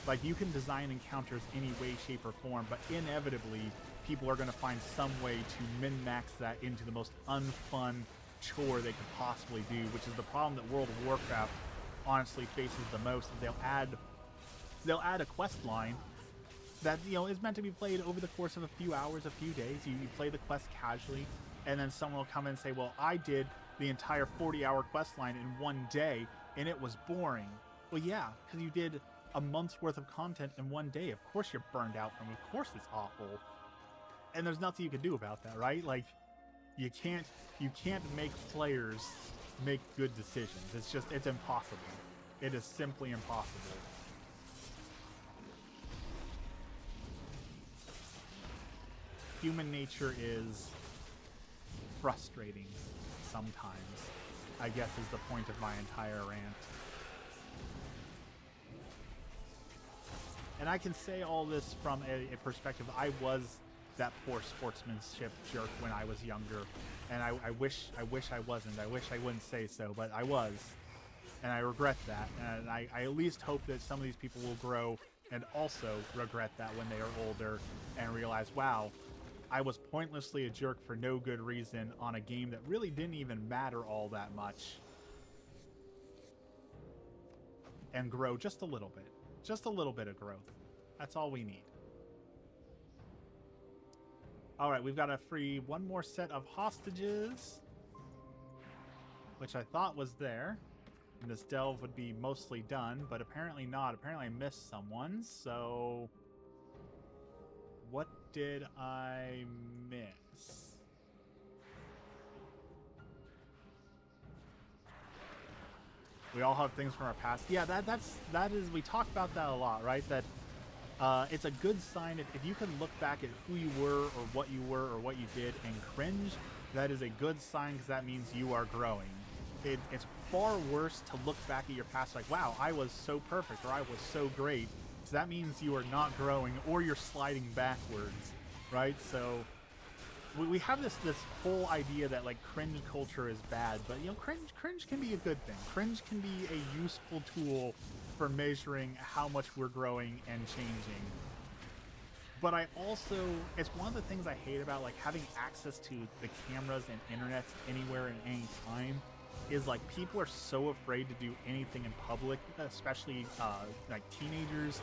S1: Like, you can design encounters any way, shape, or form, but inevitably people are going to find some way to min-max that into the most unfun chore they could possibly do, which is the problem that World of Warcraft honestly faces the most. They'll add a quest line that, you know, is meant to be played over the course of a few hours, a few days. You play the quest casually, and then someone will come in and say, well, I did the entire 40-hour quest line in one day, and it was boring. Well, yeah, because you did a month's worth of content in one day. Of course you're burned out from it. Of course it's awful. And there's nothing you can do about that, right? Like, you can't make players make good decisions. It's impossible. It is simply impossible. Human nature is frustrating sometimes, I guess, is the point of my entire rant. And I can say all this from a perspective. I was that poor sportsmanship jerk when I was younger, and I wish I wasn't. I wish I wouldn't say so, but I was, and I regret that. And I at least hope that some of these people will grow and also regret that when they are older and realize, wow, I was pointlessly a jerk for no good reason on a game that really didn't even matter all that much, and grow just a little bit. Just a little bit of growth. That's all we need. Alright, we've got to free one more set of hostages, which I thought was there. And this delve would be mostly done, but apparently not. Apparently I missed someone, so what did I miss? We all have things from our past. Yeah, that is we talk about that a lot, right? That it's a good sign if you can look back at who you were or what you did and cringe. That is a good sign because that means you are growing. It's far worse to look back at your past like, wow, I was so perfect or I was so great. So that means you are not growing or you're sliding backwards, right? So we have this whole idea that like cringe culture is bad, but you know, cringe can be a good thing. Cringe can be a useful tool for measuring how much we're growing and changing. But I also, it's one of the things I hate about like having access to the cameras and internet anywhere and any time is like people are so afraid to do anything in public, especially like teenagers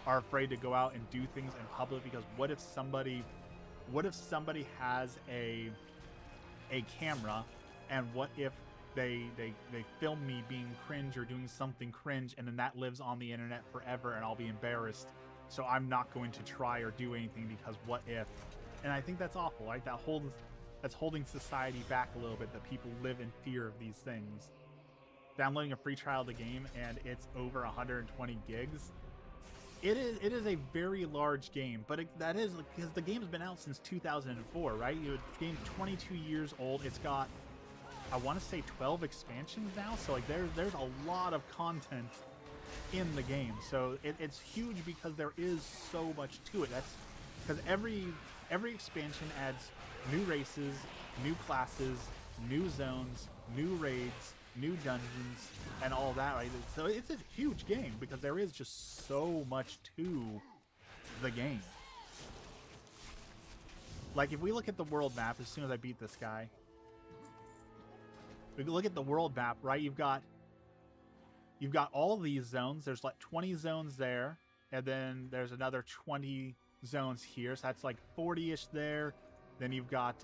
S1: are afraid to go out and do things in public because what if somebody has a camera and what if they film me being cringe or doing something cringe and then that lives on the internet forever and I'll be embarrassed, so I'm not going to try or do anything because what if. And I think that's awful, right? That's holding society back a little bit, that people live in fear of these things. Downloading a free trial of the game and it's over 120 gigs. It is a very large game, but that is because the game's been out since 2004, right? The game's 22 years old. It's got, I want to say 12 expansions now, so like there's a lot of content in the game. So it's huge because there is so much to it. That's because every expansion adds new races, new classes, new zones, new raids, new dungeons, and all that, right? So it's a huge game because there is just so much to the game. Like if we look at the world map, as soon as I beat this guy, we look at the world map, right? You've got all these zones. There's like 20 zones there, and then there's another 20 zones here. So that's like 40-ish there. Then you've got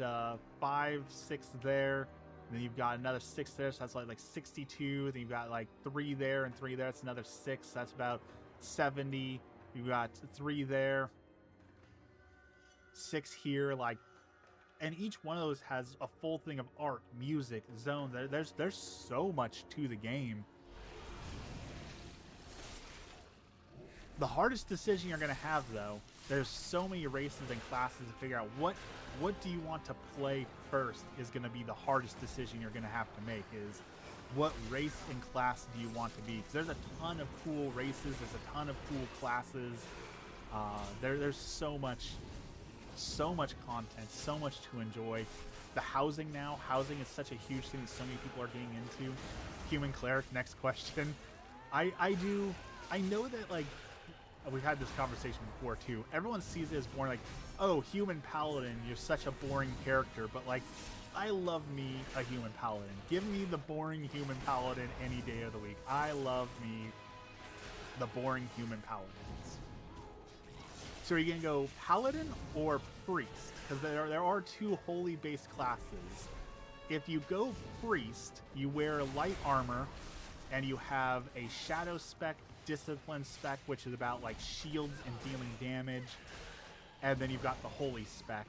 S1: 5, 6 there. And then you've got another 6 there, so that's like 62. Then you've got like 3 there and 3 there. That's another 6. That's about 70. You've got 3 there, 6 here, like, and each one of those has a full thing of art, music, zones. There's so much to the game. The hardest decision you're going to have, though, there's so many races and classes to figure out what do you want to play first is going to be the hardest decision you're going to have to make, is what race and class do you want to be? Because there's a ton of cool races, there's a ton of cool classes. There's so much content, so much to enjoy. The housing is such a huge thing that so many people are getting into. Human cleric, next question. I know that, like, we've had this conversation before too. Everyone sees it as boring, like, oh, human paladin, you're such a boring character. But like, I love me a human paladin. Give me the boring human paladin any day of the week. I love me the boring human paladins. So are you gonna go paladin or priest? Because there are 2 holy based classes. If you go priest, you wear light armor and you have a shadow spec, discipline spec, which is about like shields and dealing damage, and then you've got the holy spec.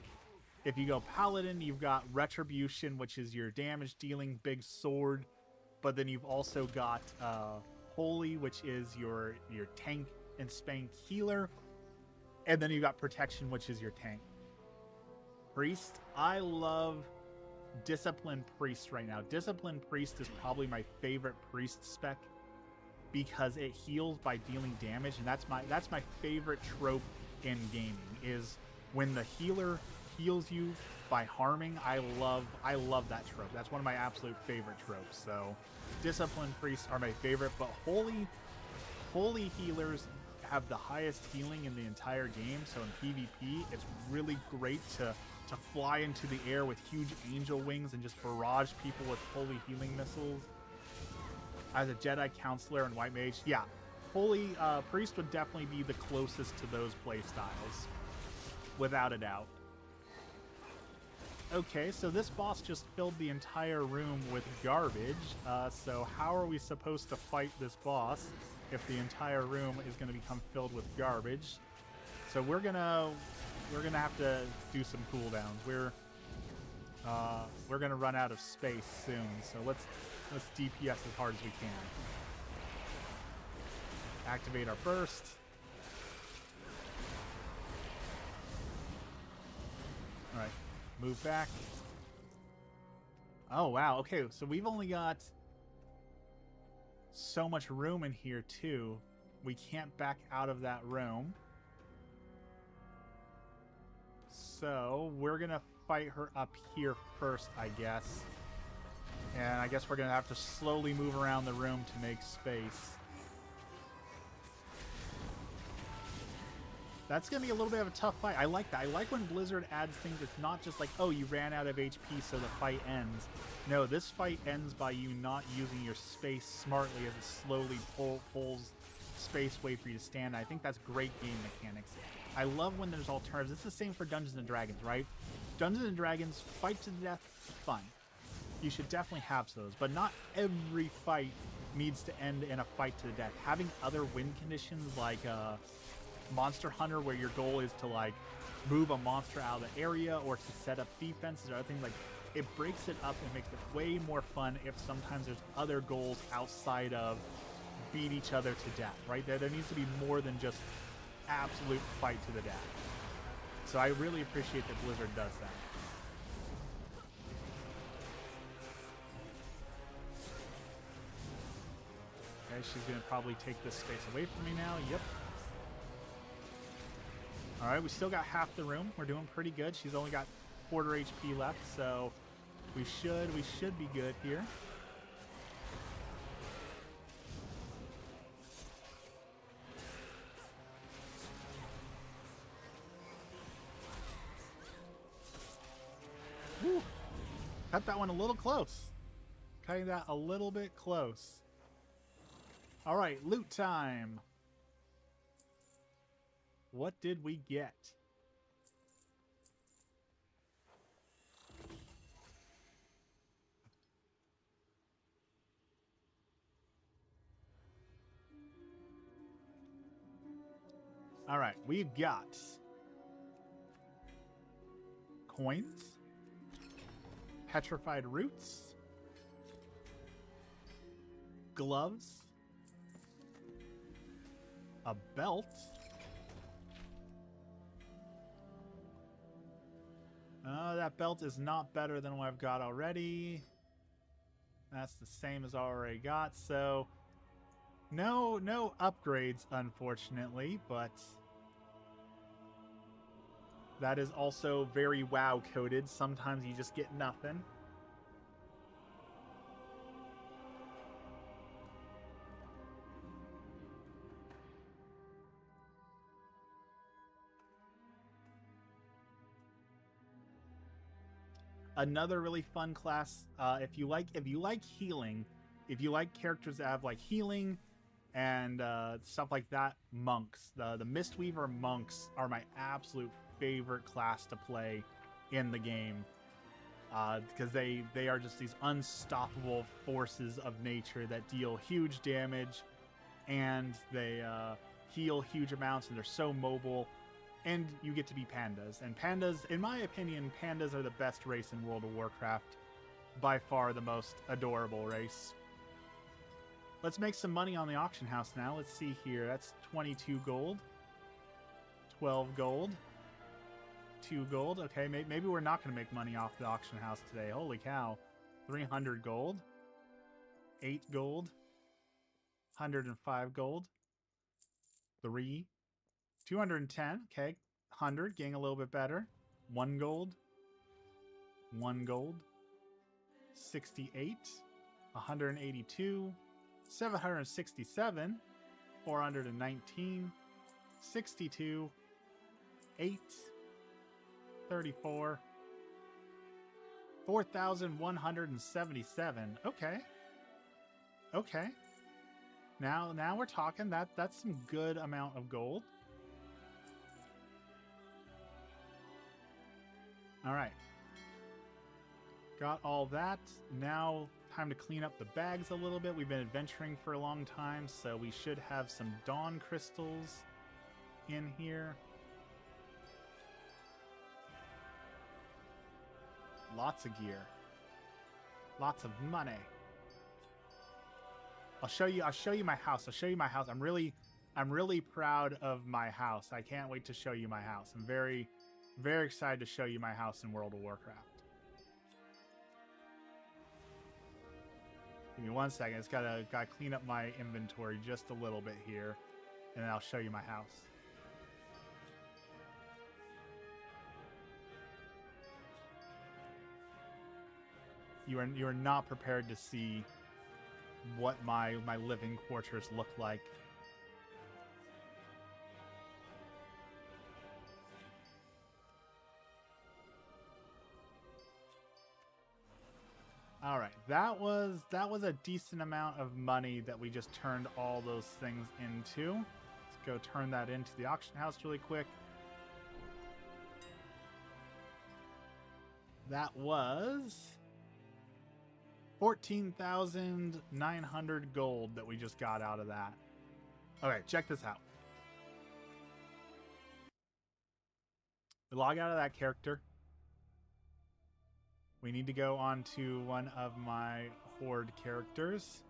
S1: If you go paladin, you've got retribution, which is your damage dealing big sword, but then you've also got holy, which is your tank and spank healer, and then you've got protection, which is your tank. Priest, I love discipline priest right now. Discipline priest is probably my favorite priest spec because it heals by dealing damage, and that's my favorite trope in gaming, is when the healer heals you by harming. I love that trope. That's one of my absolute favorite tropes. So discipline priests are my favorite, but holy healers have the highest healing in the entire game. So in PvP, it's really great to fly into the air with huge angel wings and just barrage people with holy healing missiles. As a Jedi Counselor and White Mage, yeah, Holy Priest would definitely be the closest to those playstyles, without a doubt. Okay, so this boss just filled the entire room with garbage, so how are we supposed to fight this boss if the entire room is going to become filled with garbage? So we're gonna have to do some cooldowns. We're gonna run out of space soon, so let's DPS as hard as we can. Activate our burst. All right, move back. Oh, wow. Okay, so we've only got so much room in here, too. We can't back out of that room. So we're going to fight her up here first, I guess. And I guess we're going to have to slowly move around the room to make space. That's going to be a little bit of a tough fight. I like that. I like when Blizzard adds things. It's not just like, oh, you ran out of HP, so the fight ends. No, this fight ends by you not using your space smartly as it slowly pulls space way for you to stand. I think that's great game mechanics. I love when there's alternatives. It's the same for Dungeons & Dragons, right? Dungeons & Dragons, fight to the death, fun. You should definitely have those, but not every fight needs to end in a fight to the death. Having other win conditions like Monster Hunter, where your goal is to like move a monster out of the area or to set up defenses or other things, like it breaks it up and makes it way more fun if sometimes there's other goals outside of beat each other to death, right? There needs to be more than just absolute fight to the death. So I really appreciate that Blizzard does that. Okay, she's going to probably take this space away from me now. Yep. All right, we still got half the room. We're doing pretty good. She's only got quarter HP left, so we should be good here. Whew. Cut that one a little close. Cutting that a little bit close. All right, loot time. What did we get? All right, we've got coins, petrified roots, gloves, a belt, that belt is not better than what I've got already. That's the same as I already got, so no upgrades, unfortunately, but that is also very WoW coded. Sometimes you just get nothing. Another really fun class, if you like healing, if you like characters that have like healing and stuff like that, monks. The Mistweaver monks are my absolute favorite class to play in the game, because they are just these unstoppable forces of nature that deal huge damage, and they heal huge amounts, and they're so mobile. And you get to be pandas. And pandas, in my opinion, pandas are the best race in World of Warcraft. By far the most adorable race. Let's make some money on the auction house now. Let's see here. That's 22 gold. 12 gold. 2 gold. Okay, maybe we're not going to make money off the auction house today. Holy cow. 300 gold. 8 gold. 105 gold. 3. 210, okay. 100, getting a little bit better. 1 gold. 1 gold. 68. 182. 767. 419. 62. 8. 34. 4,177. Okay. Okay. Now we're talking. That's some good amount of gold. All right. Got all that. Now, time to clean up the bags a little bit. We've been adventuring for a long time, so we should have some dawn crystals in here. Lots of gear. Lots of money. I'll show you my house. I'm really I'm really proud of my house. I can't wait to show you my house. I'm very, very excited to show you my house in World of Warcraft. Give me 1 second. It's gotta clean up my inventory just a little bit here, and then I'll show you my house. You are not prepared to see what my living quarters look like. All right, that was a decent amount of money that we just turned all those things into. Let's go turn that into the auction house really quick. That was 14,900 gold that we just got out of that. Okay, check this out. We log out of that character. We need to go on to one of my horde characters.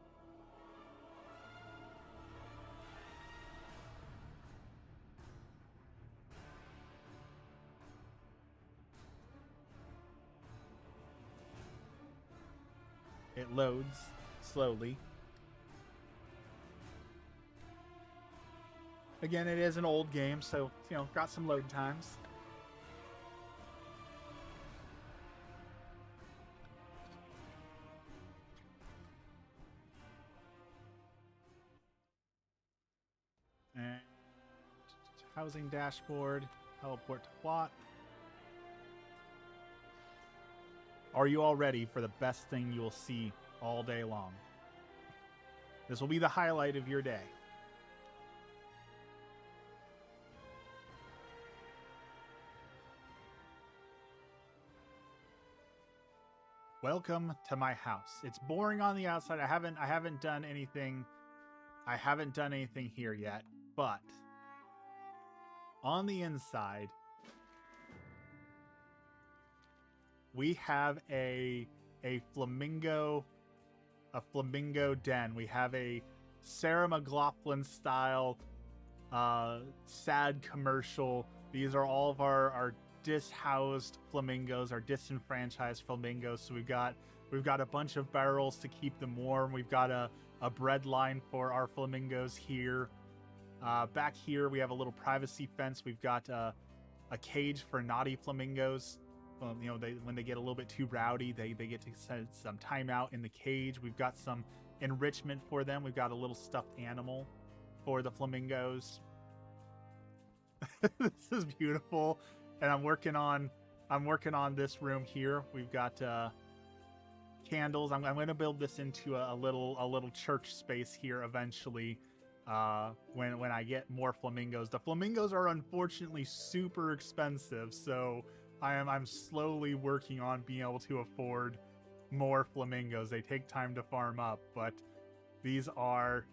S1: It loads slowly. Again, it is an old game, so, you know, got some load times. And housing dashboard, teleport to plot. Are you all ready for the best thing you will see all day long? This will be the highlight of your day. Welcome to my house. It's boring on the outside. I haven't done anything. I haven't done anything here yet, but on the inside, we have a flamingo den. We have a Sarah McLachlan style sad commercial. These are all of our dishoused flamingos, our disenfranchised flamingos. So we've got a bunch of barrels to keep them warm. We've got a bread line for our flamingos here. Back here we have a little privacy fence. We've got a cage for naughty flamingos. You know, when they get a little bit too rowdy, they get to set some time out in the cage. We've got some enrichment for them. We've got a little stuffed animal for the flamingos. This is beautiful, and I'm working on this room here. We've got candles. I'm going to build this into a little church space here eventually. When I get more flamingos. The flamingos are unfortunately super expensive, so I'm slowly working on being able to afford more flamingos. They take time to farm up, but these are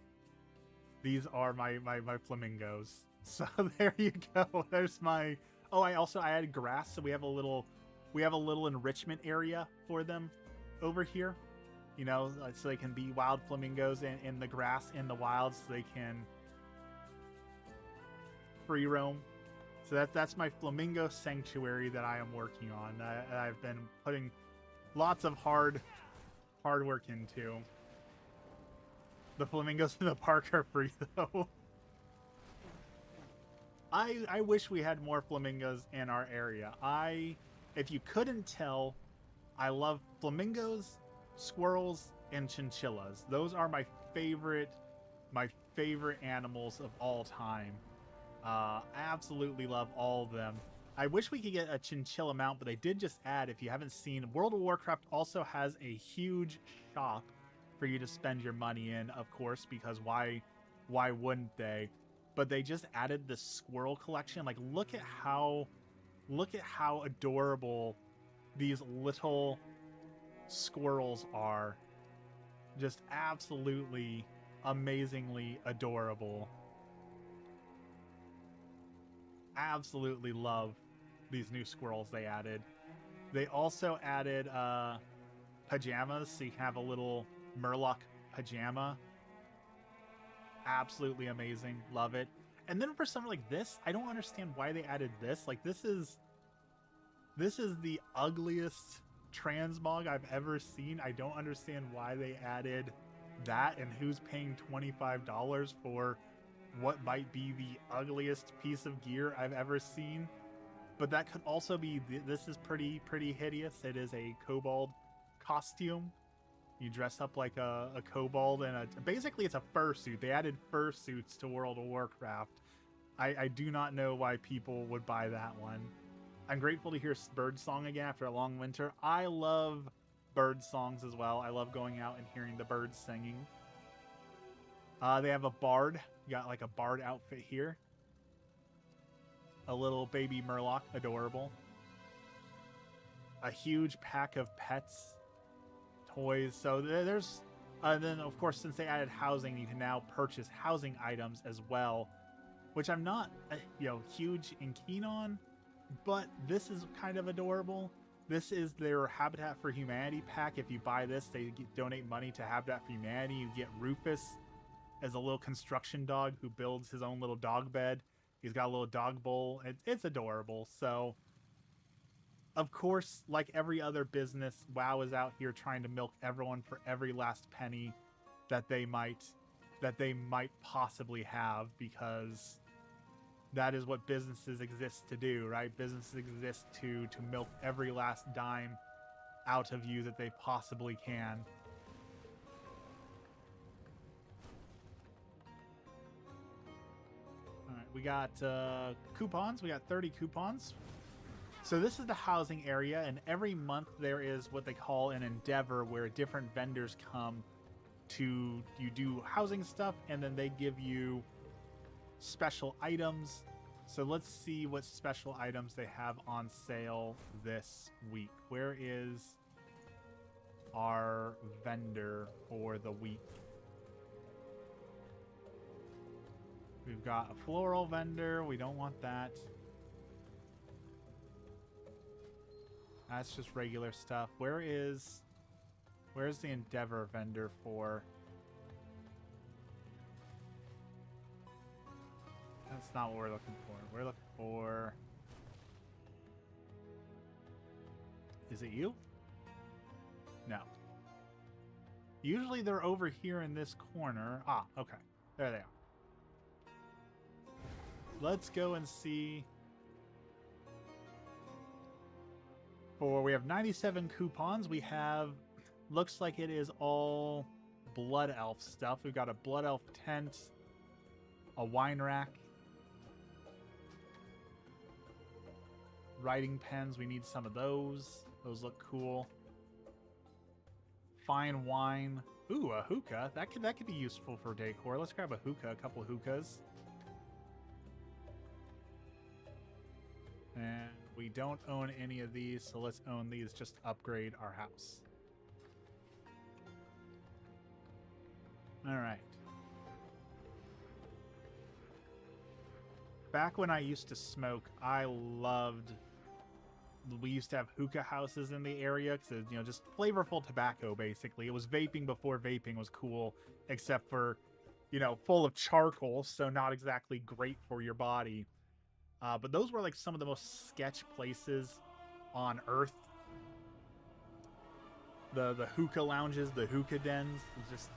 S1: my flamingos. So there you go. There's my. Oh, I added grass, so we have a little enrichment area for them over here. You know, so they can be wild flamingos in the grass in the wild, so they can free roam. So that's my flamingo sanctuary that I am working on. I've been putting lots of hard work into. The flamingos in the park are free though. I wish we had more flamingos in our area. If you couldn't tell, I love flamingos, squirrels, and chinchillas. Those are my favorite animals of all time. I absolutely love all of them. I wish we could get a chinchilla mount, but they did just add, if you haven't seen, World of Warcraft also has a huge shop for you to spend your money in, of course, because why wouldn't they? But they just added the squirrel collection. Like, look at how adorable these little squirrels are. Just absolutely amazingly adorable. Absolutely love these new squirrels they added. They also added pajamas, so you can have a little Murloc pajama. absolutely amazing. Love it. And then for something like this, I don't understand why they added this. Like, this is the ugliest transmog I've ever seen. I don't understand why they added that, and who's paying $25 for what might be the ugliest piece of gear I've ever seen. But that could also be, this is pretty hideous. It is a kobold costume. You dress up like a kobold, and basically it's a fursuit. They added fursuits to World of Warcraft. I do not know why people would buy that one. I'm grateful to hear bird song again after a long winter. I love bird songs as well. I love going out and hearing the birds singing. They have a bard. You got like a bard outfit here. A little baby Murloc, adorable. A huge pack of pets, toys. So there's, then of course, since they added housing, you can now purchase housing items as well, which I'm not, huge and keen on, but this is kind of adorable. This is their Habitat for Humanity pack. If you buy this, they donate money to Habitat for Humanity. You get Rufus as a little construction dog who builds his own little dog bed. He's got a little dog bowl. It's adorable. So, of course, like every other business, WoW is out here trying to milk everyone for every last penny that they might possibly have, because that is what businesses exist to do, right? Businesses exist to milk every last dime out of you that they possibly can. All right, we got coupons. We got 30 coupons. So this is the housing area, and every month there is what they call an endeavor where different vendors come to you do housing stuff, and then they give you special items. So let's see what special items they have on sale this week. Where is our vendor for the week? We've got a floral vendor. We don't want that. That's just regular stuff. Where's the Endeavor vendor for? That's not what we're looking for. We're looking for... Is it you? No. Usually they're over here in this corner. Ah, okay. There they are. Let's go and see. We have 97 coupons. We have, looks like it is all Blood Elf stuff. We've got a Blood Elf tent, a wine rack, writing pens. We need some of those. Those look cool. Fine wine. Ooh, a hookah. That could be useful for decor. Let's grab a hookah, a couple of hookahs. And we don't own any of these, so let's own these just to upgrade our house. Alright. Back when I used to smoke, I loved... We used to have hookah houses in the area, because just flavorful tobacco, basically. It was vaping before vaping was cool, except for, full of charcoal, so not exactly great for your body. But those were like some of the most sketch places on Earth. The hookah lounges, the hookah dens, just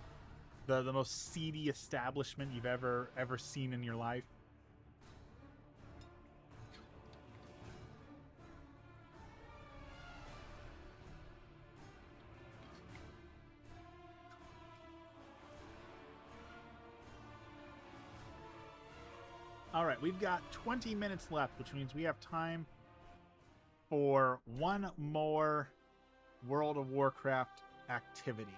S1: the most seedy establishment you've ever seen in your life. All right, we've got 20 minutes left, which means we have time for one more World of Warcraft activity.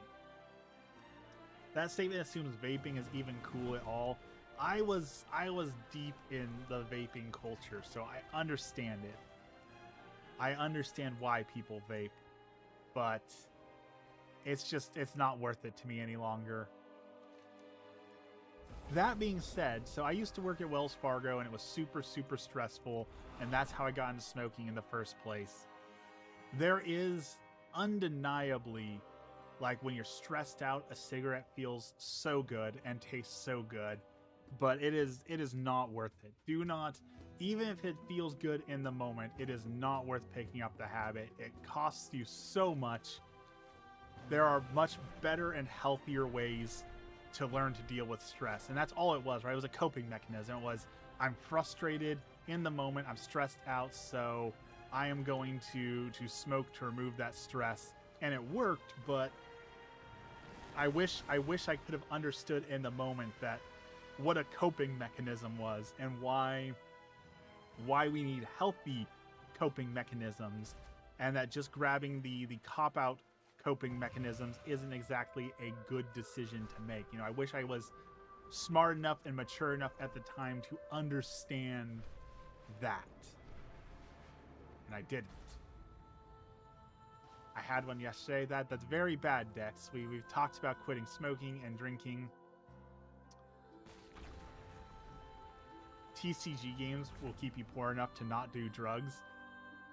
S1: That statement assumes vaping is even cool at all. I was deep in the vaping culture, so I understand it. I understand why people vape, but it's not worth it to me any longer. That being said, so I used to work at Wells Fargo, and it was super, super stressful, and that's how I got into smoking in the first place. There is undeniably Like when you're stressed out, a cigarette feels so good and tastes so good, but it is not worth it. Do not, even if it feels good in the moment, it is not worth picking up the habit. It costs you so much. There are much better and healthier ways to learn to deal with stress. And that's all it was, right? It was a coping mechanism. It was, I'm frustrated in the moment, I'm stressed out, so I am going to smoke to remove that stress. And it worked, but I wish I could have understood in the moment that what a coping mechanism was and why we need healthy coping mechanisms, and that just grabbing the cop-out coping mechanisms isn't exactly a good decision to make. You know, I wish I was smart enough and mature enough at the time to understand that. And I didn't. I had one yesterday. That's very bad, Dex. We've talked about quitting smoking and drinking. TCG games will keep you poor enough to not do drugs.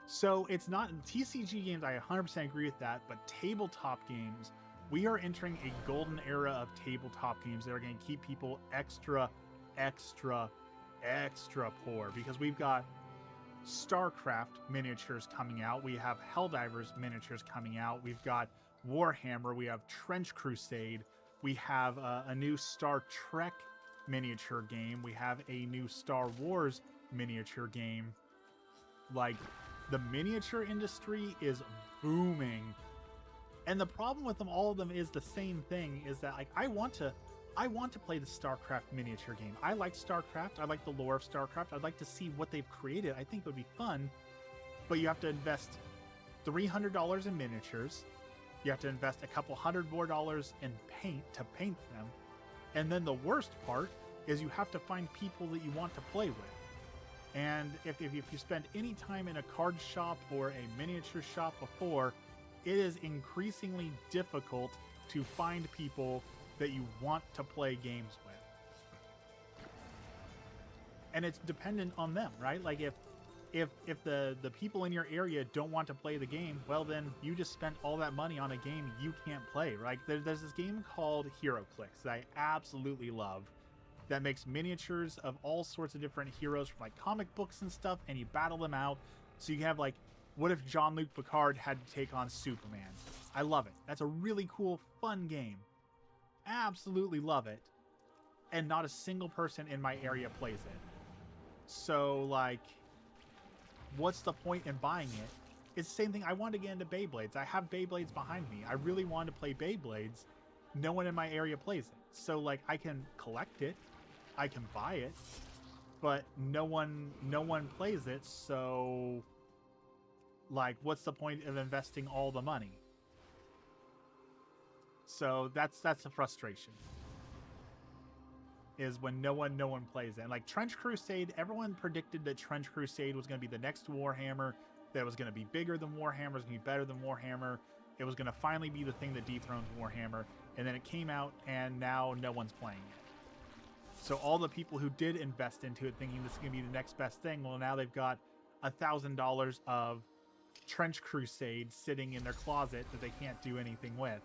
S1: So it's not TCG games, I 100% agree with that, but tabletop games, we are entering a golden era of tabletop games that are going to keep people extra poor, because we've got StarCraft miniatures coming out, we have Helldivers miniatures coming out, we've got Warhammer, we have Trench Crusade, we have a new Star Trek miniature game, we have a new Star Wars miniature game. Like, the miniature industry is booming. And the problem with them, all of them, is the same thing, is that, like, I want to play the StarCraft miniature game. I like StarCraft. I like the lore of StarCraft. I'd like to see what they've created. I think it would be fun. But you have to invest $300 in miniatures. You have to invest a couple $100 more in paint to paint them. And then the worst part is you have to find people that you want to play with. And if you spend any time in a card shop or a miniature shop before, it is increasingly difficult to find people that you want to play games with. And it's dependent on them, right? Like if the people in your area don't want to play the game, well, then you just spent all that money on a game you can't play, right? There's this game called HeroClix that I absolutely love, that makes miniatures of all sorts of different heroes from like comic books and stuff, and you battle them out. So you can have, like, what if Jean-Luc Picard had to take on Superman? I love it. That's a really cool, fun game. Absolutely love it. And not a single person in my area plays it. So, like, what's the point in buying it? It's the same thing. I wanted to get into Beyblades. I have Beyblades behind me. I really wanted to play Beyblades. No one in my area plays it. So, like, I can collect it. I can buy it. But no one plays it, so, like, what's the point of investing all the money? So that's the frustration, is when no one plays it. And like Trench Crusade, everyone predicted that Trench Crusade was going to be the next Warhammer, that it was going to be bigger than Warhammer, it was going to be better than Warhammer, it was going to finally be the thing that dethrones Warhammer. And then it came out, and now no one's playing it. So all the people who did invest into it thinking this is going to be the next best thing, well, now they've got $1,000 of Trench Crusade sitting in their closet that they can't do anything with.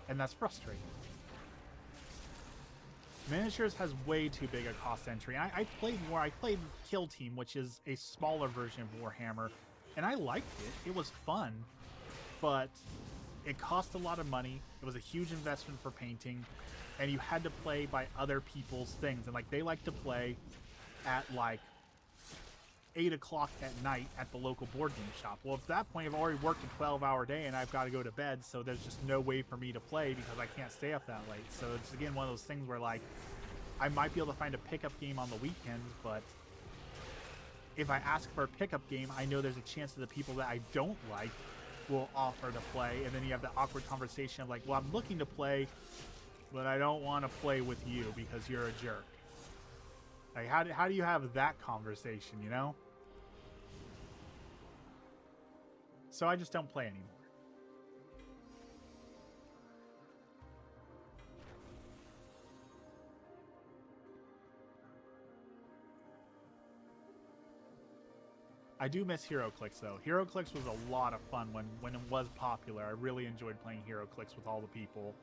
S1: And that's frustrating. Miniatures has way too big a cost entry. I played Kill Team, which is a smaller version of Warhammer, and I liked it. It was fun, but it cost a lot of money. It was a huge investment for painting, and you had to play by other people's things. And like, they like to play at like 8 o'clock at night at the local board game shop. Well, at that point, I've already worked a 12-hour day and I've got to go to bed, so there's just no way for me to play because I can't stay up that late. So it's, again, one of those things where, like, I might be able to find a pickup game on the weekends, but if I ask for a pickup game, I know there's a chance that the people that I don't like will offer to play, and then you have the awkward conversation of like, well, I'm looking to play, but I don't want to play with you because you're a jerk. Like, how do you have that conversation, you know? So I just don't play anymore. I do miss HeroClix though. HeroClix was a lot of fun when it was popular. I really enjoyed playing HeroClix with all the people.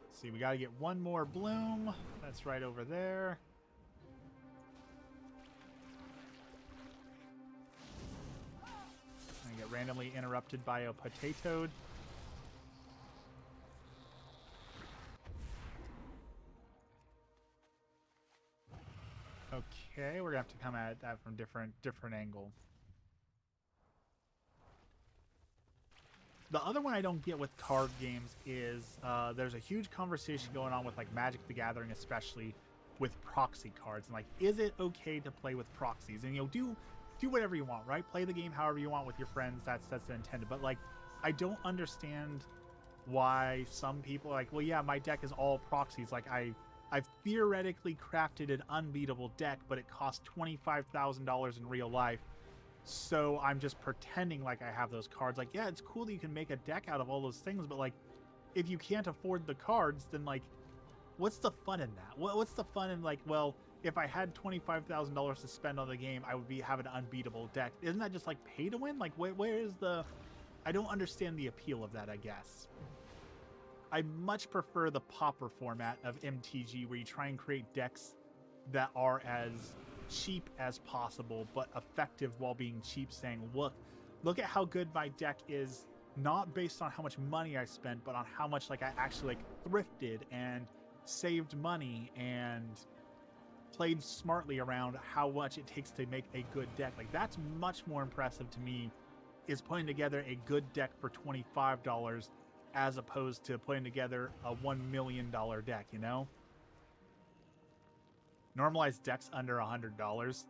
S1: Let's see, we got to get one more bloom. That's right over there. I get randomly interrupted by a potato. Okay, we're gonna have to come at that from different angles. The other one I don't get with card games is there's a huge conversation going on with like Magic the Gathering, especially with proxy cards, and like, is it okay to play with proxies? And do whatever you want, right? Play the game however you want with your friends. That's the intended. But like, I don't understand why some people are like, well, yeah, my deck is all proxies. Like I've theoretically crafted an unbeatable deck, but it costs $25,000 in real life. So I'm just pretending like I have those cards. Like, yeah, it's cool that you can make a deck out of all those things, but like, if you can't afford the cards, then like, what's the fun in that? What's the fun in like, well, if I had $25,000 to spend on the game, I would have an unbeatable deck. Isn't that just like pay to win? Like, where is the... I don't understand the appeal of that, I guess. I much prefer the Pauper format of MTG, where you try and create decks that are as cheap as possible, but effective while being cheap, saying, look at how good my deck is, not based on how much money I spent, but on how much like I actually like thrifted and saved money and played smartly around how much it takes to make a good deck. Like, that's much more impressive to me, is putting together a good deck for $25 as opposed to putting together a $1 million deck, you know? Normalize decks under $100.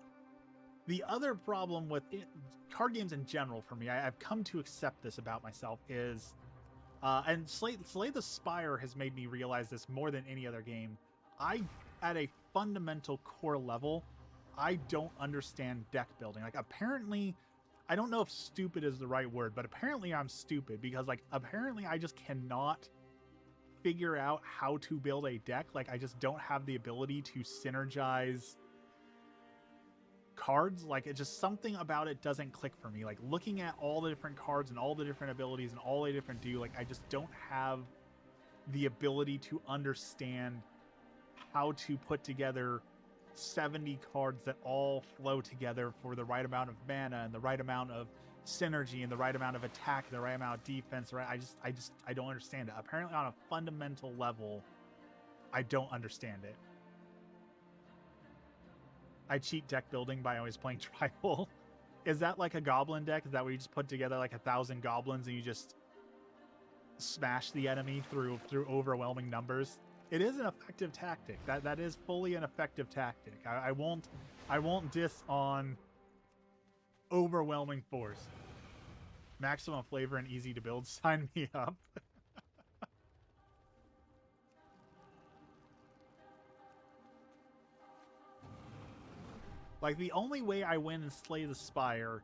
S1: The other problem with card games in general for me, I've come to accept this about myself, is, and Slay the Spire has made me realize this more than any other game. At a fundamental core level, I don't understand deck building. Like, apparently, I don't know if stupid is the right word, but apparently I'm stupid, because like, apparently I just cannot figure out how to build a deck. Like, I just don't have the ability to synergize cards. Like, it's just something about it doesn't click for me. Like, looking at all the different cards and all the different abilities and all they different do, like, I just don't have the ability to understand how to put together 70 cards that all flow together for the right amount of mana and the right amount of synergy and the right amount of attack, the right amount of defense, right? I don't understand it. Apparently on a fundamental level, I don't understand it. I cheat deck building by always playing tribal. Is that like a goblin deck? Is that where you just put together like 1,000 goblins and you just smash the enemy through overwhelming numbers? It is an effective tactic. That is fully an effective tactic. I won't diss on overwhelming force. Maximum flavor and easy to build. Sign me up. Like, the only way I win and Slay the Spire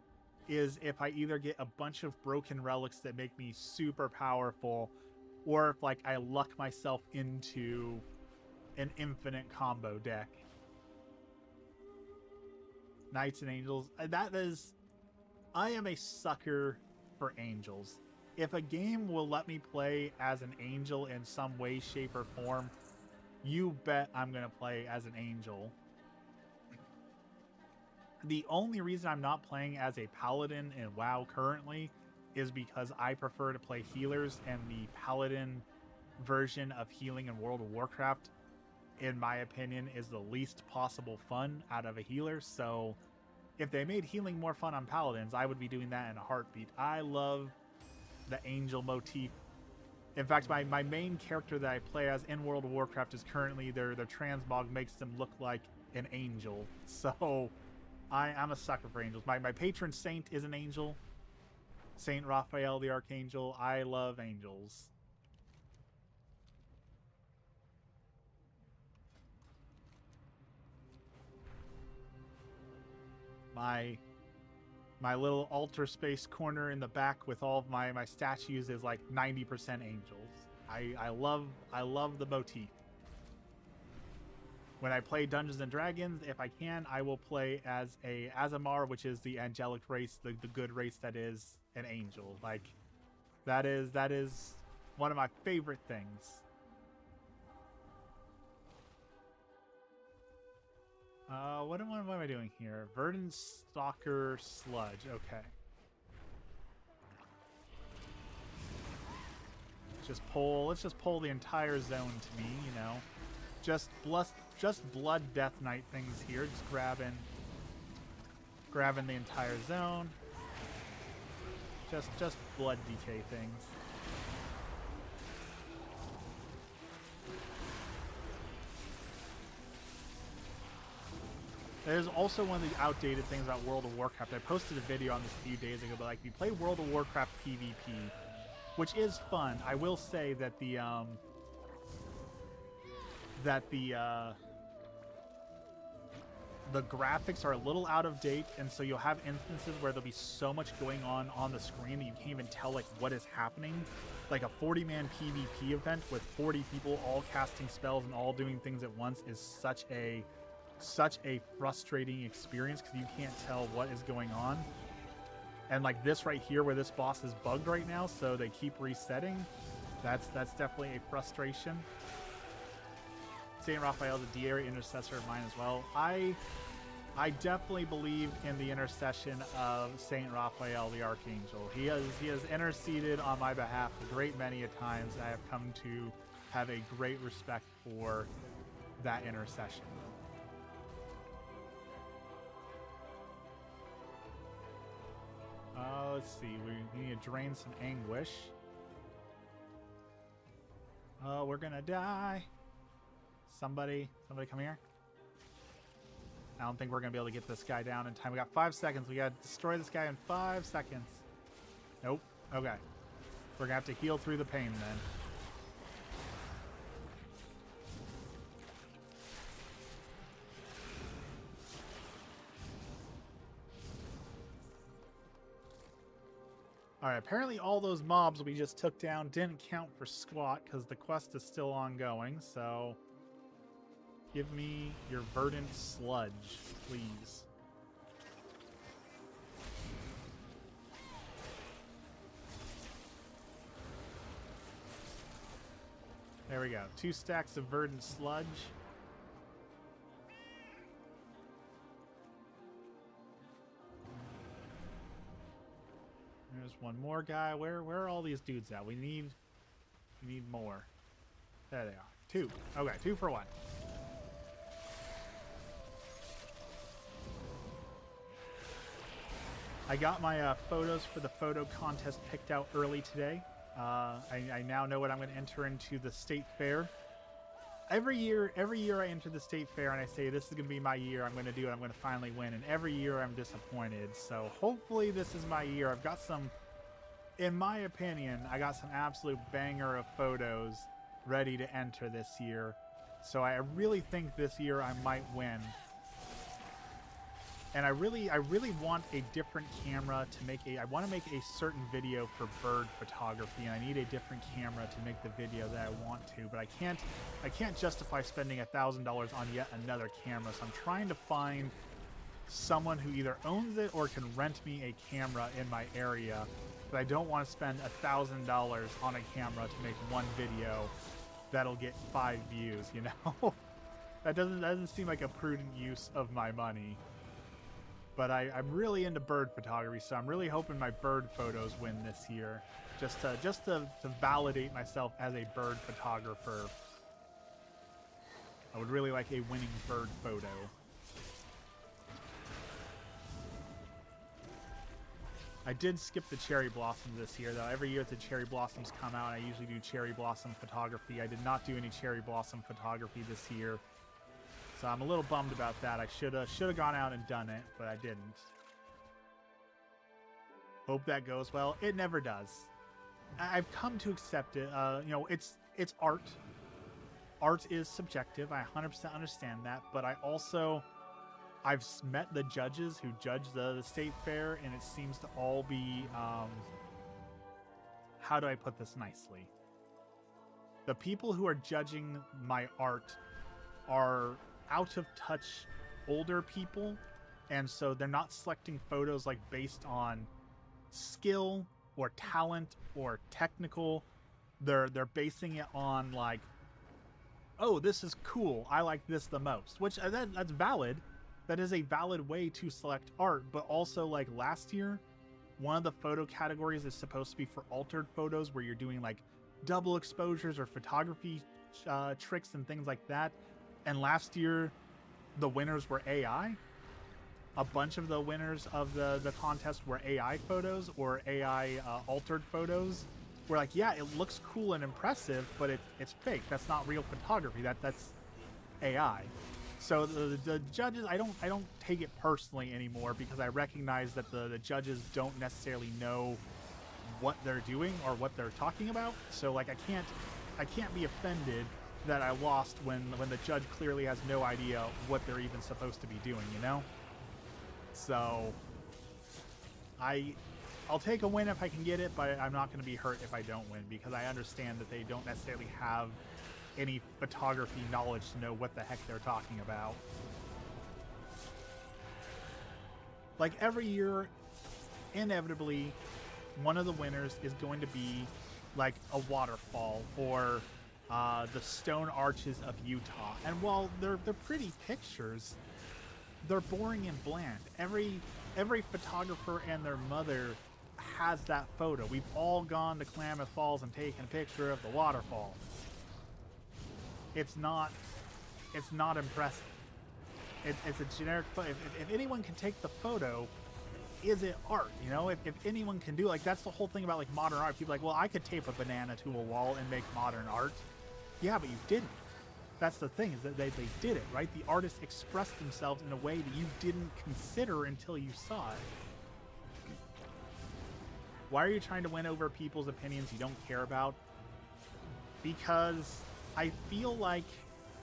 S1: is if I either get a bunch of broken relics that make me super powerful, or if like I luck myself into an infinite combo deck. Knights and Angels. I am a sucker for angels. If a game will let me play as an angel in some way, shape, or form, you bet I'm going to play as an angel. The only reason I'm not playing as a paladin in WoW currently is because I prefer to play healers, and the paladin version of healing in World of Warcraft, in my opinion, is the least possible fun out of a healer. So if they made healing more fun on paladins, I would be doing that in a heartbeat. I love the angel motif. In fact, my main character that I play as in World of Warcraft is currently their transmog makes them look like an angel. So I'm a sucker for angels. My patron saint is an angel. Saint Raphael the Archangel. I love angels. My little altar space corner in the back with all of my statues is like 90% angels. I love the motif. When I play Dungeons and Dragons, if I can, I will play as a Azamar, which is the angelic race, the good race that is an angel. Like, that is one of my favorite things. What am I doing here? Verdant Stalker Sludge. Okay. Let's just pull the entire zone to me, you know. Just blood death knight things here. Just grabbing the entire zone. Just blood decay things. There's also one of the outdated things about World of Warcraft. I posted a video on this a few days ago, but like, if you play World of Warcraft PvP, which is fun, I will say that the graphics are a little out of date, and so you'll have instances where there'll be so much going on the screen that you can't even tell like what is happening. Like a 40-man PvP event with 40 people all casting spells and all doing things at once is such a frustrating experience because you can't tell what is going on. And like this right here where this boss is bugged right now, so they keep resetting. That's definitely a frustration. Saint Raphael's a D-area intercessor of mine as well. I definitely believe in the intercession of Saint Raphael the Archangel. He has interceded on my behalf a great many a times. I have come to have a great respect for that intercession. Let's see. We need to drain some anguish. Oh, we're gonna die. Somebody come here. I don't think we're gonna be able to get this guy down in time. We got 5 seconds. We gotta destroy this guy in 5 seconds. Nope. Okay. We're gonna have to heal through the pain then. Alright, apparently all those mobs we just took down didn't count for squat because the quest is still ongoing, so give me your verdant sludge, please. There we go. 2 stacks of verdant sludge. There's one more guy. Where are all these dudes at? We need more. There they are. 2. Okay, 2 for 1. I got my photos for the photo contest picked out early today. I now know what I'm going to enter into the state fair. Every year I enter the state fair and I say this is going to be my year. I'm going to do it. I'm going to finally win. And every year I'm disappointed. So hopefully this is my year. I've got some, in my opinion, I got some absolute banger of photos ready to enter this year. So I really think this year I might win. And I really want a different camera to make I want to make a certain video for bird photography, and I need a different camera to make the video that I want to, but I can't justify spending $1,000 on yet another camera, so I'm trying to find someone who either owns it or can rent me a camera in my area, but I don't want to spend $1,000 on a camera to make one video that'll get 5 views, you know? That doesn't seem like a prudent use of my money. But I'm really into bird photography, so I'm really hoping my bird photos win this year, just to validate myself as a bird photographer. I would really like a winning bird photo. I did skip the cherry blossoms this year, though. Every year the cherry blossoms come out, I usually do cherry blossom photography. I did not do any cherry blossom photography this year. So I'm a little bummed about that. I should have gone out and done it, but I didn't. Hope that goes well. It never does. I've come to accept it. You know, it's art. Art is subjective. I 100% understand that, but I've met the judges who judge the state fair, and it seems to all be, how do I put this nicely? The people who are judging my art are out of touch older people, and so they're not selecting photos like based on skill or talent or technical. They're basing it on like, oh, this is cool, I like this the most, which that's valid. That is a valid way to select art. But also, like, last year, one of the photo categories is supposed to be for altered photos, where you're doing like double exposures or photography tricks and things like that. And last year the winners were AI. A bunch of the winners of the contest were AI photos or AI altered photos. We're like, yeah, it looks cool and impressive, but it's fake. That's not real photography. That's AI. So the judges, I don't take it personally anymore, because I recognize that the judges don't necessarily know what they're doing or what they're talking about. So like, I can't be offended that I lost when the judge clearly has no idea what they're even supposed to be doing, you know? So I'll take a win if I can get it, but I'm not going to be hurt if I don't win, because I understand that they don't necessarily have any photography knowledge to know what the heck they're talking about. Like, every year, inevitably, one of the winners is going to be like a waterfall or the stone arches of Utah. And while they're pretty pictures, they're boring and bland. Every photographer and their mother has that photo. We've all gone to Klamath Falls and taken a picture of the waterfall. It's not impressive. It's a generic photo. If anyone can take the photo, is it art? You know, if anyone can do, like, that's the whole thing about like modern art. People are like, well, I could tape a banana to a wall and make modern art. Yeah, but you didn't. That's the thing, is that they did it, right? The artists expressed themselves in a way that you didn't consider until you saw it. Why are you trying to win over people's opinions you don't care about? Because I feel like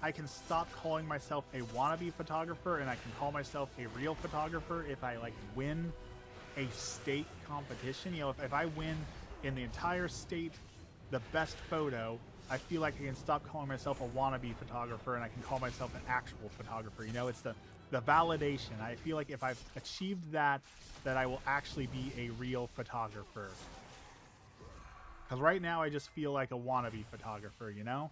S1: I can stop calling myself a wannabe photographer and I can call myself a real photographer if I like win a state competition. You know, if I win in the entire state the best photo, I feel like I can stop calling myself a wannabe photographer and I can call myself an actual photographer. You know, it's the validation. I feel like if I've achieved that I will actually be a real photographer. Because right now I just feel like a wannabe photographer, you know?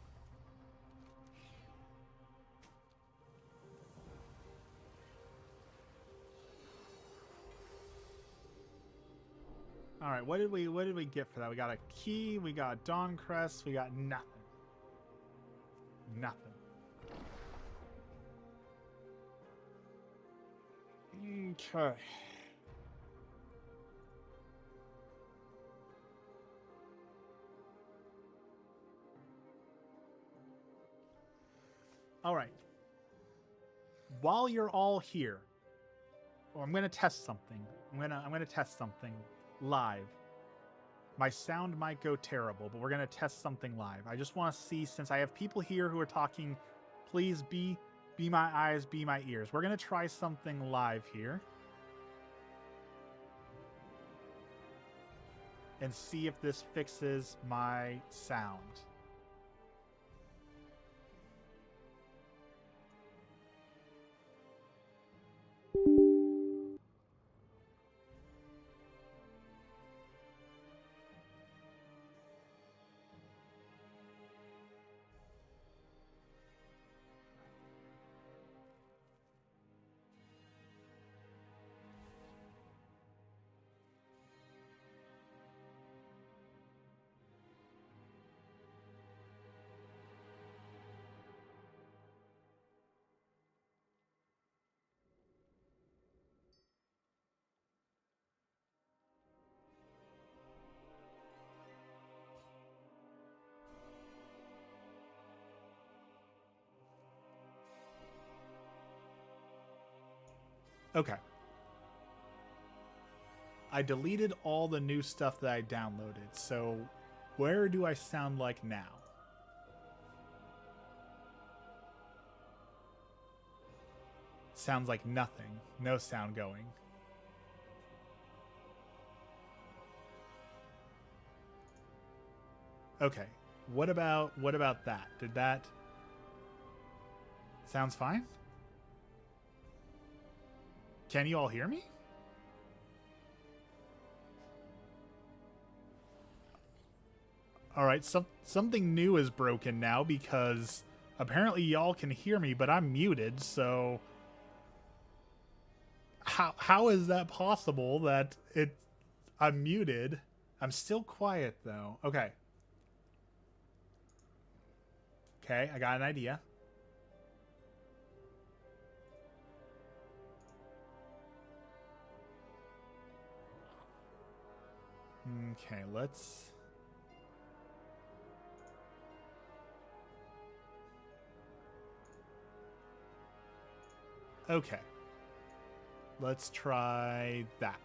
S1: All right, what did we get for that? We got a key, we got Dawn Crest, we got nothing. Nothing. Okay. All right. While you're all here, I'm gonna test something. I'm gonna test something live. My sound might go terrible, but we're gonna test something live. I just want to see, since I have people here who are talking, please be my eyes, be my ears. We're gonna try something live here and see if this fixes my sound. Okay. I deleted all the new stuff that I downloaded, so where do I sound like now? Sounds like nothing. No sound going. Okay. What about that? Did that... Sounds fine? Can you all hear me? All right, something new is broken now because apparently y'all can hear me, but I'm muted. So how is that possible that I'm muted? I'm still quiet though. Okay. Okay, I got an idea. Okay, let's... Okay. Let's try that.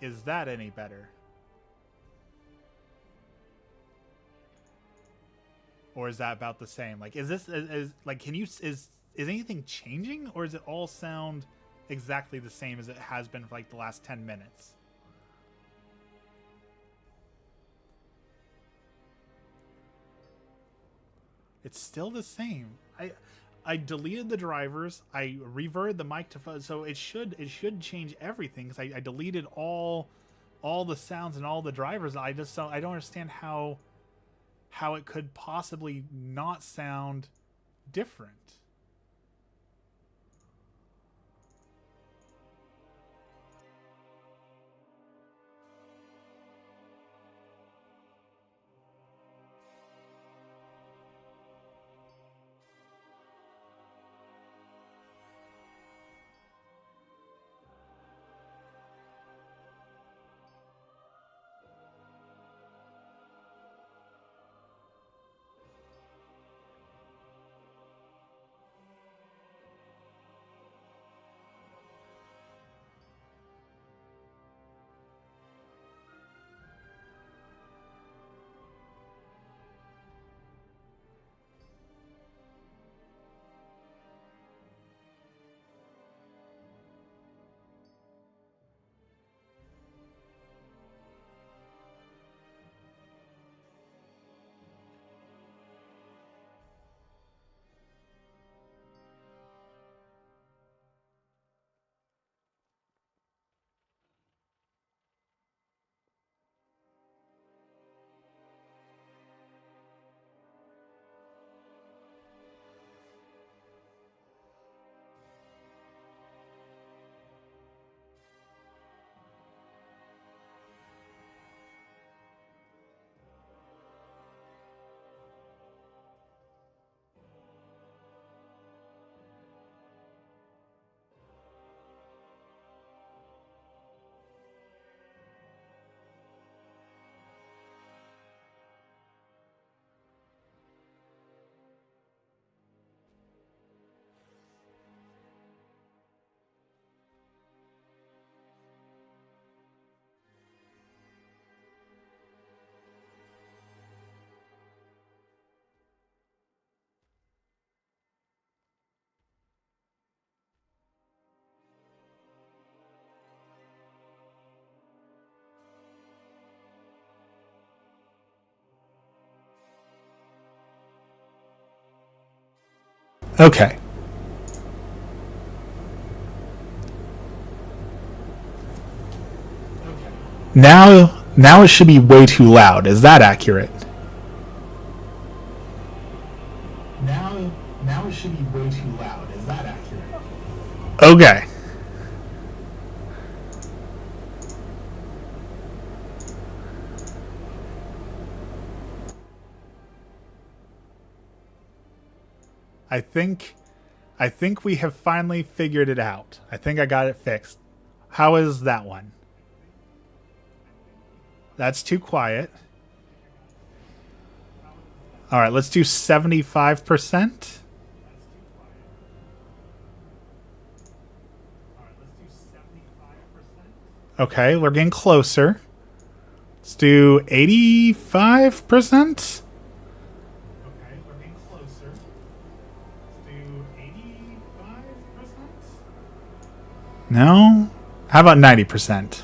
S1: Is that any better? Or is that about the same? Like, is this... like, can you... Is anything changing? Or does it all sound exactly the same as it has been for, like, the last 10 minutes? It's still the same. I deleted the drivers. I reverted the mic to fuzz, so it should change everything because I deleted all the sounds and all the drivers. I don't understand how it could possibly not sound different. Okay. Now it should be way too loud. Is that accurate? Now it should be way too loud. Is that accurate? Okay. I think we have finally figured it out. I think I got it fixed. How is that one? That's too quiet. All right, let's do 75%. Okay, we're getting closer. Let's do 85%. Okay, we're getting closer. Let's do 85%. No? How about 90%?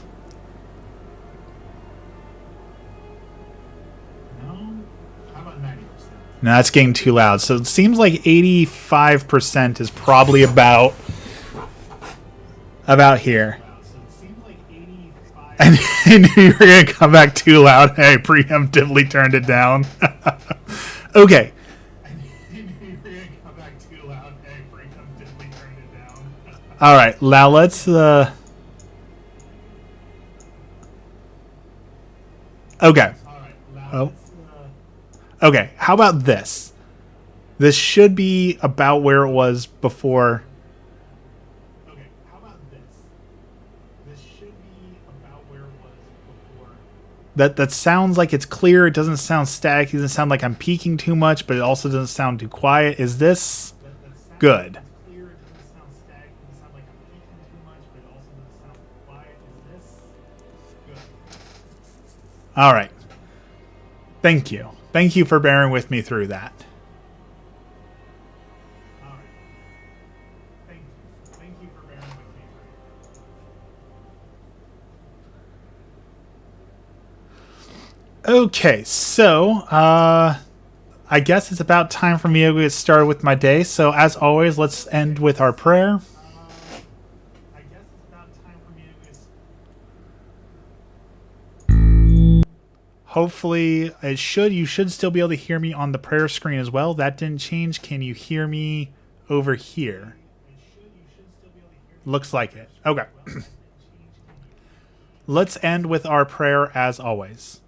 S1: No? How about 90%? No, that's getting too loud. So it seems like 85% is probably about here. And I knew you were going to come back too loud. I preemptively turned it down. Okay. All right. Now let's... Okay. Oh. Okay. How about this? This should be about where it was before... That sounds like it's clear. It doesn't sound static. It doesn't sound like I'm peaking too much, but it also doesn't sound too quiet. Is this good? All right. Thank you. Thank you for bearing with me through that. Okay, so I guess it's about time for me to get started with my day. So as always, let's end with our prayer. Hopefully, you should still be able to hear me on the prayer screen as well. That didn't change. Can you hear me over here? Looks like it. Okay. Let's end with our prayer as always.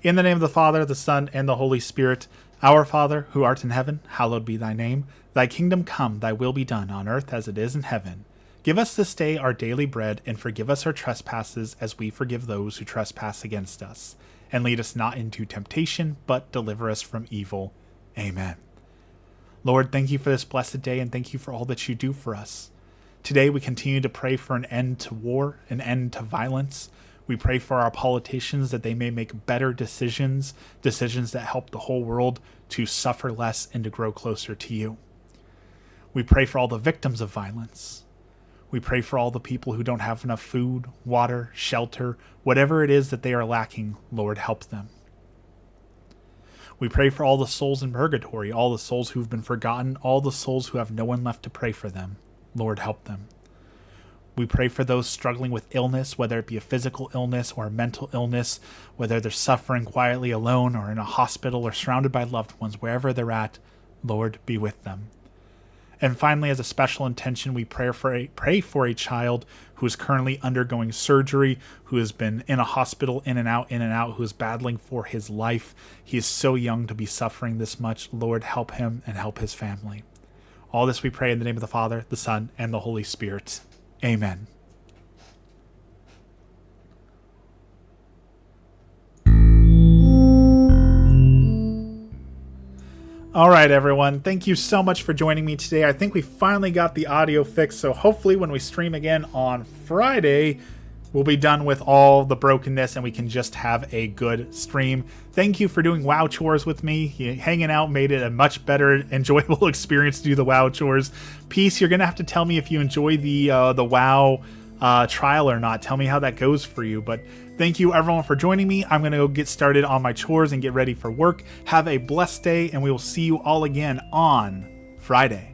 S1: In the name of the Father, the Son, and the Holy Spirit, our Father, who art in heaven, hallowed be thy name. Thy kingdom come, thy will be done, on earth as it is in heaven. Give us this day our daily bread, and forgive us our trespasses, as we forgive those who trespass against us. And lead us not into temptation, but deliver us from evil. Amen. Lord, thank you for this blessed day, and thank you for all that you do for us. Today we continue to pray for an end to war, an end to violence. We pray for our politicians that they may make better decisions that help the whole world to suffer less and to grow closer to you. We pray for all the victims of violence. We pray for all the people who don't have enough food, water, shelter, whatever it is that they are lacking. Lord, help them. We pray for all the souls in purgatory, all the souls who've been forgotten, all the souls who have no one left to pray for them. Lord, help them. We pray for those struggling with illness, whether it be a physical illness or a mental illness, whether they're suffering quietly alone or in a hospital or surrounded by loved ones, wherever they're at. Lord, be with them. And finally, as a special intention, we pray for a child who is currently undergoing surgery, who has been in a hospital, in and out, who is battling for his life. He is so young to be suffering this much. Lord, help him and help his family. All this we pray in the name of the Father, the Son, and the Holy Spirit. Amen. All right, everyone. Thank you so much for joining me today. I think we finally got the audio fixed, so hopefully when we stream again on Friday, we'll be done with all the brokenness and we can just have a good stream. Thank you for doing WoW chores with me. Hanging out made it a much better, enjoyable experience to do the WoW chores. Peace, you're going to have to tell me if you enjoy the WoW trial or not. Tell me how that goes for you. But thank you, everyone, for joining me. I'm going to go get started on my chores and get ready for work. Have a blessed day, and we will see you all again on Friday.